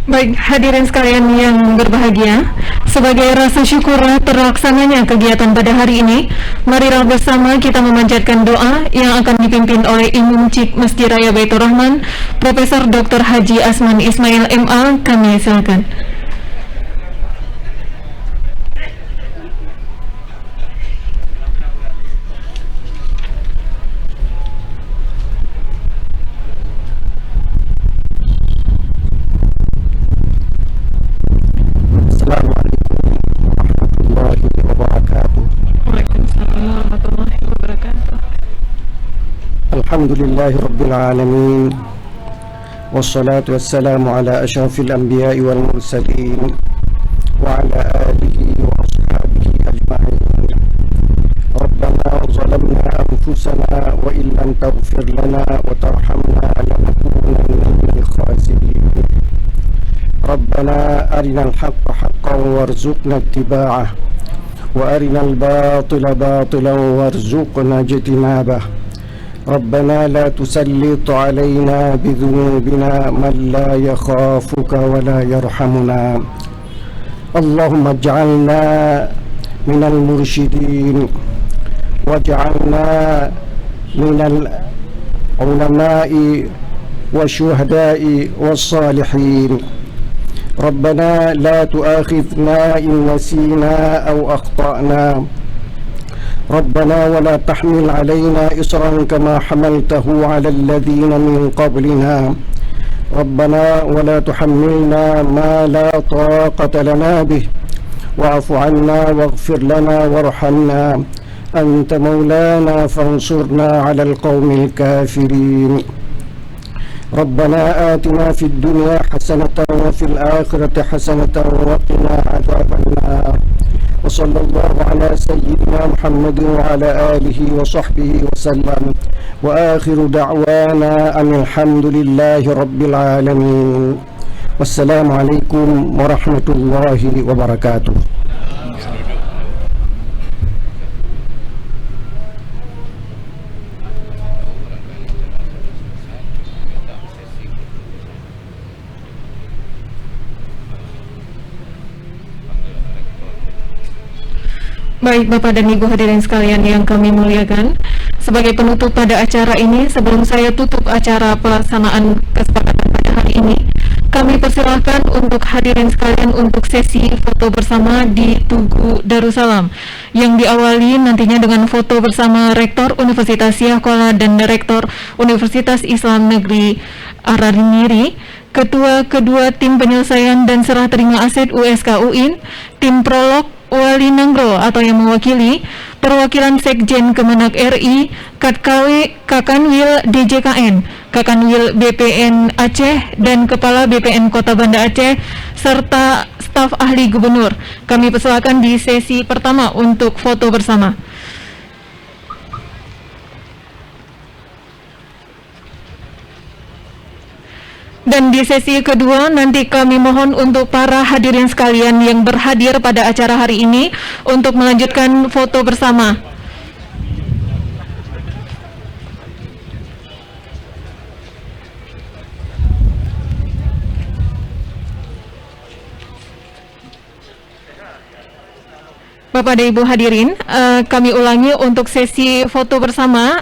Baik, hadirin sekalian yang berbahagia, sebagai rasa syukur terlaksananya kegiatan pada hari ini, marilah bersama kita memanjatkan doa yang akan dipimpin oleh Imam Cik Masjid Raya Baitur Rahman, Profesor Dr. Haji Asman Ismail MA. Kami silakan. الحمد لله رب العالمين والصلاة والسلام على أشرف الأنبياء والمرسلين وعلى آله وأصحابه أجمعين. ربنا ظلمنا أنفسنا وإن لم تغفر لنا وترحمنا لنكونن من الخاسرين. ربنا أرنا الحق حقا وارزقنا اتباعه وأرنا الباطل باطلا وارزقنا اجتنابه. ربنا لا تسلط علينا بذنوبنا من لا يخافك ولا يرحمنا. اللهم اجعلنا من المرشدين واجعلنا من العلماء والشهداء والصالحين. ربنا لا تؤاخذنا إن نسينا أو أخطأنا. ربنا ولا تحمل علينا إصرا كما حملته على الذين من قبلنا. ربنا ولا تحملنا ما لا طاقة لنا به واعف عنا واغفر لنا وارحمنا أنت مولانا فانصرنا على القوم الكافرين. ربنا آتنا في الدنيا حسنة وفي الآخرة حسنة وقنا عذاب النار. وصلى الله على سيدنا محمد وعلى آله وصحبه وسلم وآخر دعوانا أن الحمد لله رب العالمين. والسلام عليكم ورحمة الله وبركاته. Baik Bapak dan Ibu hadirin sekalian yang kami muliakan, sebagai penutup pada acara ini, sebelum saya tutup acara pelaksanaan kesepakatan pada hari ini, kami persilahkan untuk hadirin sekalian untuk sesi foto bersama di Tugu Darussalam yang diawali nantinya dengan foto bersama Rektor Universitas Syiah-Kuala dan Rektor Universitas Islam Negeri Araniri, Ketua Kedua Tim Penyelesaian dan Serah Terima Aset USK UIN, Tim Prolog Wali Nanggro atau yang mewakili, perwakilan Sekjen Kemenak RI, Kakanwil DJKN, Kakanwil BPN Aceh, dan Kepala BPN Kota Banda Aceh, serta staf ahli gubernur. Kami persilakan di sesi pertama untuk foto bersama. Dan di sesi kedua nanti kami mohon untuk para hadirin sekalian yang berhadir pada acara hari ini untuk melanjutkan foto bersama. Bapak dan Ibu hadirin, kami ulangi untuk sesi foto bersama.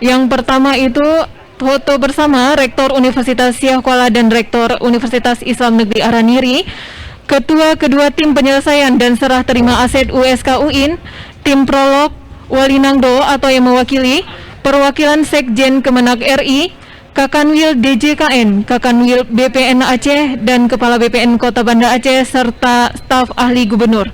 Yang pertama itu foto bersama Rektor Universitas Syiah-Kuala dan Rektor Universitas Islam Negeri Araniri, Ketua Kedua Tim Penyelesaian dan Serah Terima Aset USK UIN, Tim Prolog Wali Nangdo atau yang mewakili, perwakilan Sekjen Kemenak RI, Kakanwil DJKN, Kakanwil BPN Aceh, dan Kepala BPN Kota Banda Aceh, serta staf ahli gubernur.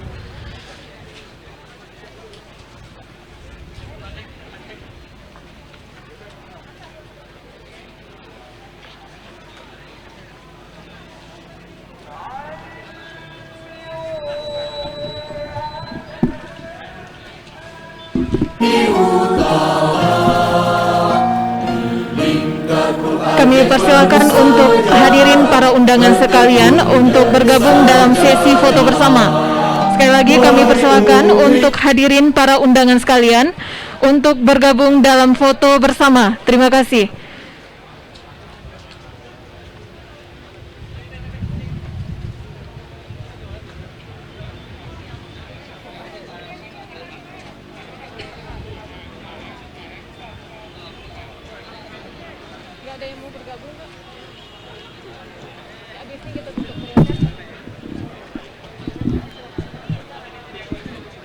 Kami persilakan untuk hadirin para undangan sekalian untuk bergabung dalam sesi foto bersama. Sekali lagi kami persilakan untuk hadirin para undangan sekalian untuk bergabung dalam foto bersama. Terima kasih.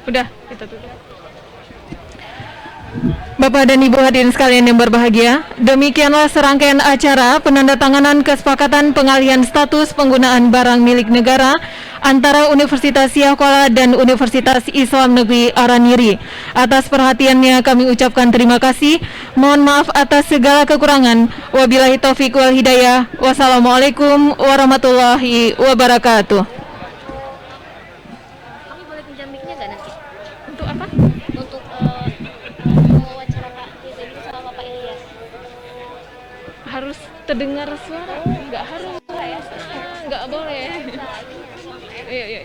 Udah, kita tutup. Bapak dan Ibu hadirin sekalian yang berbahagia, demikianlah serangkaian acara penandatanganan kesepakatan pengalihan status penggunaan barang milik negara antara Universitas Syiah dan Universitas Islam Negeri Araniri. Atas perhatiannya kami ucapkan terima kasih. Mohon maaf atas segala kekurangan. Wabillahi taufik wal hidayah. Wassalamualaikum warahmatullahi wabarakatuh. Kami boleh pinjam mic-nya nggak nanti? Untuk apa? Untuk wawancara Pak Firly sama Pak Ilyas. Harus terdengar suara? Nggak harus. Nggak boleh. Iya, iya.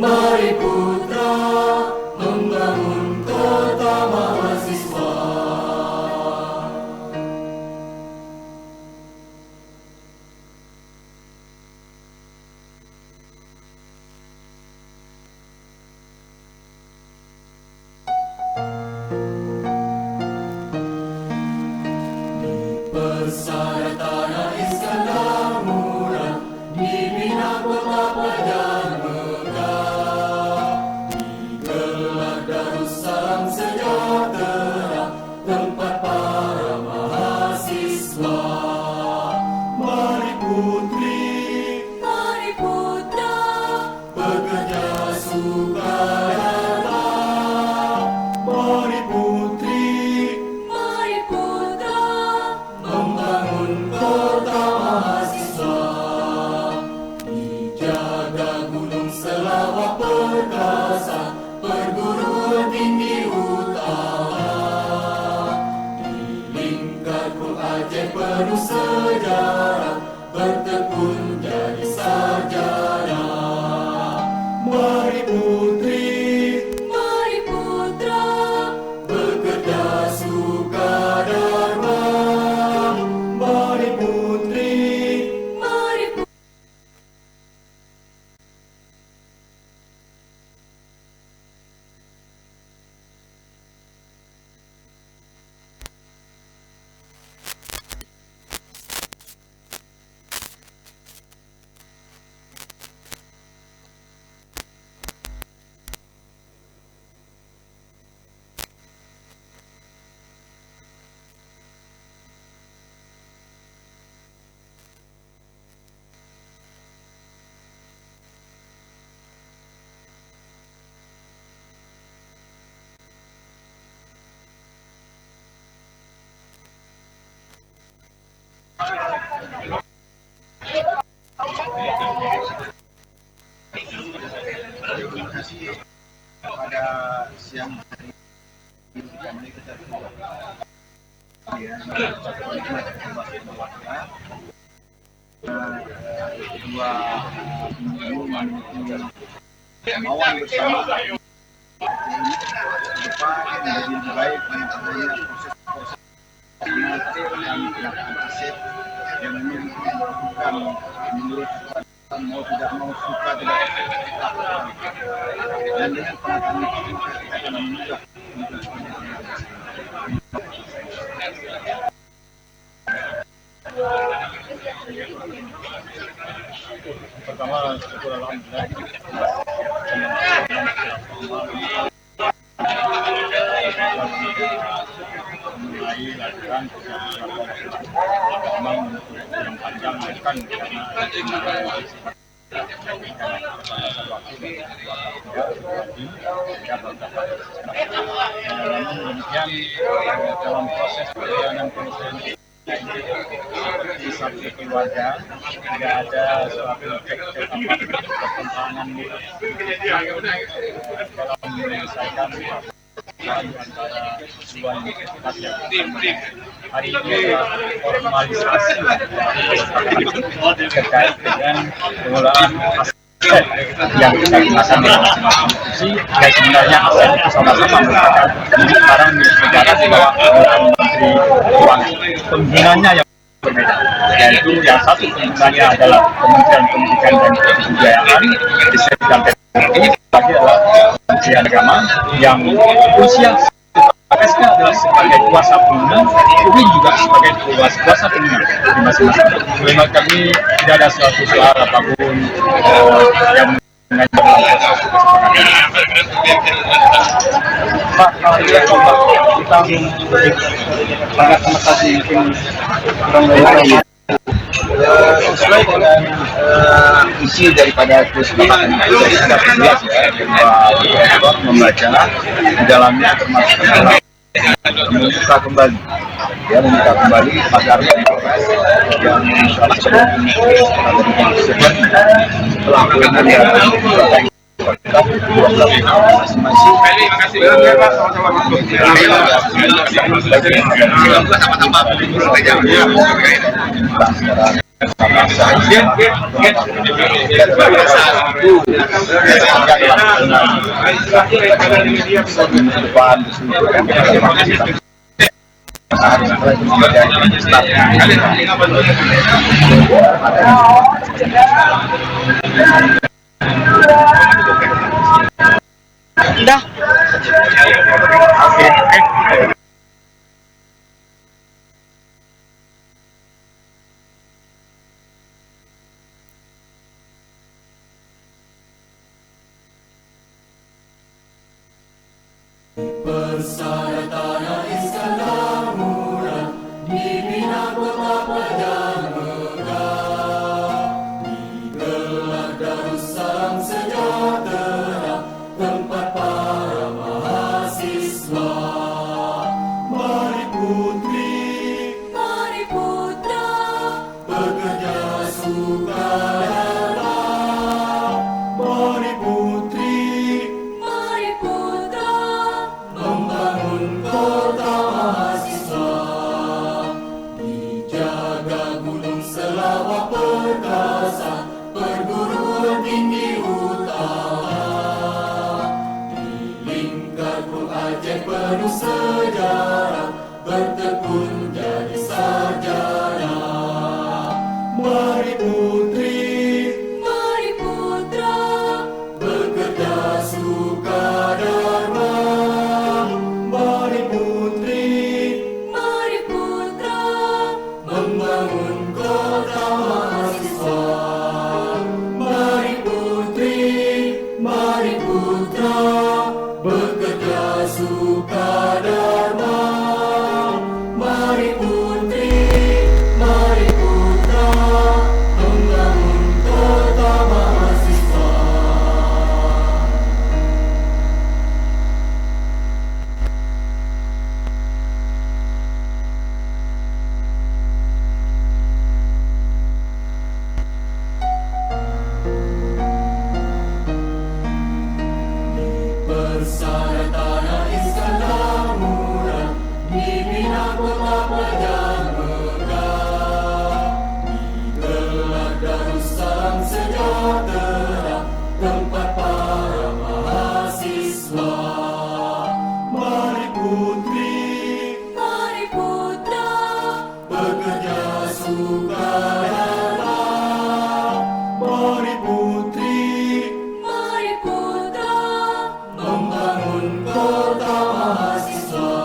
Mari putra membangun kota mahasiswa. Pesara tanah Iskandar Muda, dibina kota pelajar megah, digelar Darussalam sejahtera, tempat para mahasiswa. Mari putri, mari putra, bekerja sukarela. Mari putri, mari putra, membangun kota mahasiswa. Dijaga gunung selawat perkasa, perguruan tinggi utama. Di lingkarku Aceh penuh sejarah, bertekun jadi sarjana. Mari putri, mari putra, bekerja sukadharma. Mari putri, mari putra. Pada siang hari ini kami kita dua kemauan bersama ini depan menjadi lebih baik dengan adanya proses-proses yang prinsip yang menentukan menurut mau tidak mau suka tidak dan dengan penataan itu kita akan mudah pertama syukur alhamdulillah mulai lakukan memang yang panjang kan karena demikian dalam proses perjalanan konferensi seperti satu keluarga tidak ada suatu cek-cek pertentangan dalam menyelesaikan antara dua universitas yang hari ini adalah formalisasi terkait dengan pengelolaan aset yang kita gunakan di masing-masing institusi. Dan sebenarnya aset itu sama-sama merupakan milik barang milik negara di bawah pengelolaan Menteri Keuangan. Penggunanya yang berbeda, yaitu yang satu penggunanya adalah Kementerian Pendidikan dan Kebudayaan, Riset dan Teknologi, lagi adalah Kementerian Agama yang usia tugasnya adalah sebagai kuasa pengguna, UIN juga sebagai kuasa pengguna di masing-masing. Memang kami tidak ada suatu soal apapun yang mengenai proses kesepakatan. Pak, kita sangat terima kasih mungkin kurang lebih sesuai dengan isi daripada kesepakatan itu dari ada jelas ya, membaca di dalamnya termasuk dalam meminta kembali agar yang pelakuan yang masing-masing. Persyaratan Islam murah dibina kota pelajar megah, digelar Darussalam sejahtera tempat para mahasiswa. Mari putri, mari putra, bekerja sukarela. Mari putri, mari putra, membangun kota mahasiswa. Dijaga gunung selawat perkasa, perguruan tinggi utama. Di lingkarku Aceh penuh sejarah, bertekun jadi sarjana. Mari putri, mari putra, bekerja sukadharma. Mari putri, mari putra, membangun kota mahasiswa. Mari putri, mari putra, bekerja sukadharma. Mari putri, mari putra, membangun kota mahasiswa. Persyaratan Islam murah dibina kota pelajar megah, digelar Darussalam sejahtera tempat para mahasiswa. Mari putri, mari putra, bekerja sukarela. Mari putri, mari putra, membangun kota mahasiswa.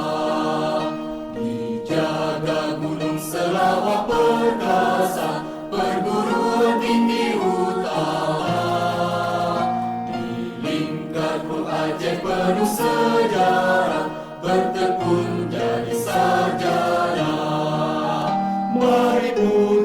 Dijaga gunung selawat perkasa, perguruan tinggi utama. Di lingkarku Aceh penuh sejarah, bertekun jadi sarjana. Mari putri,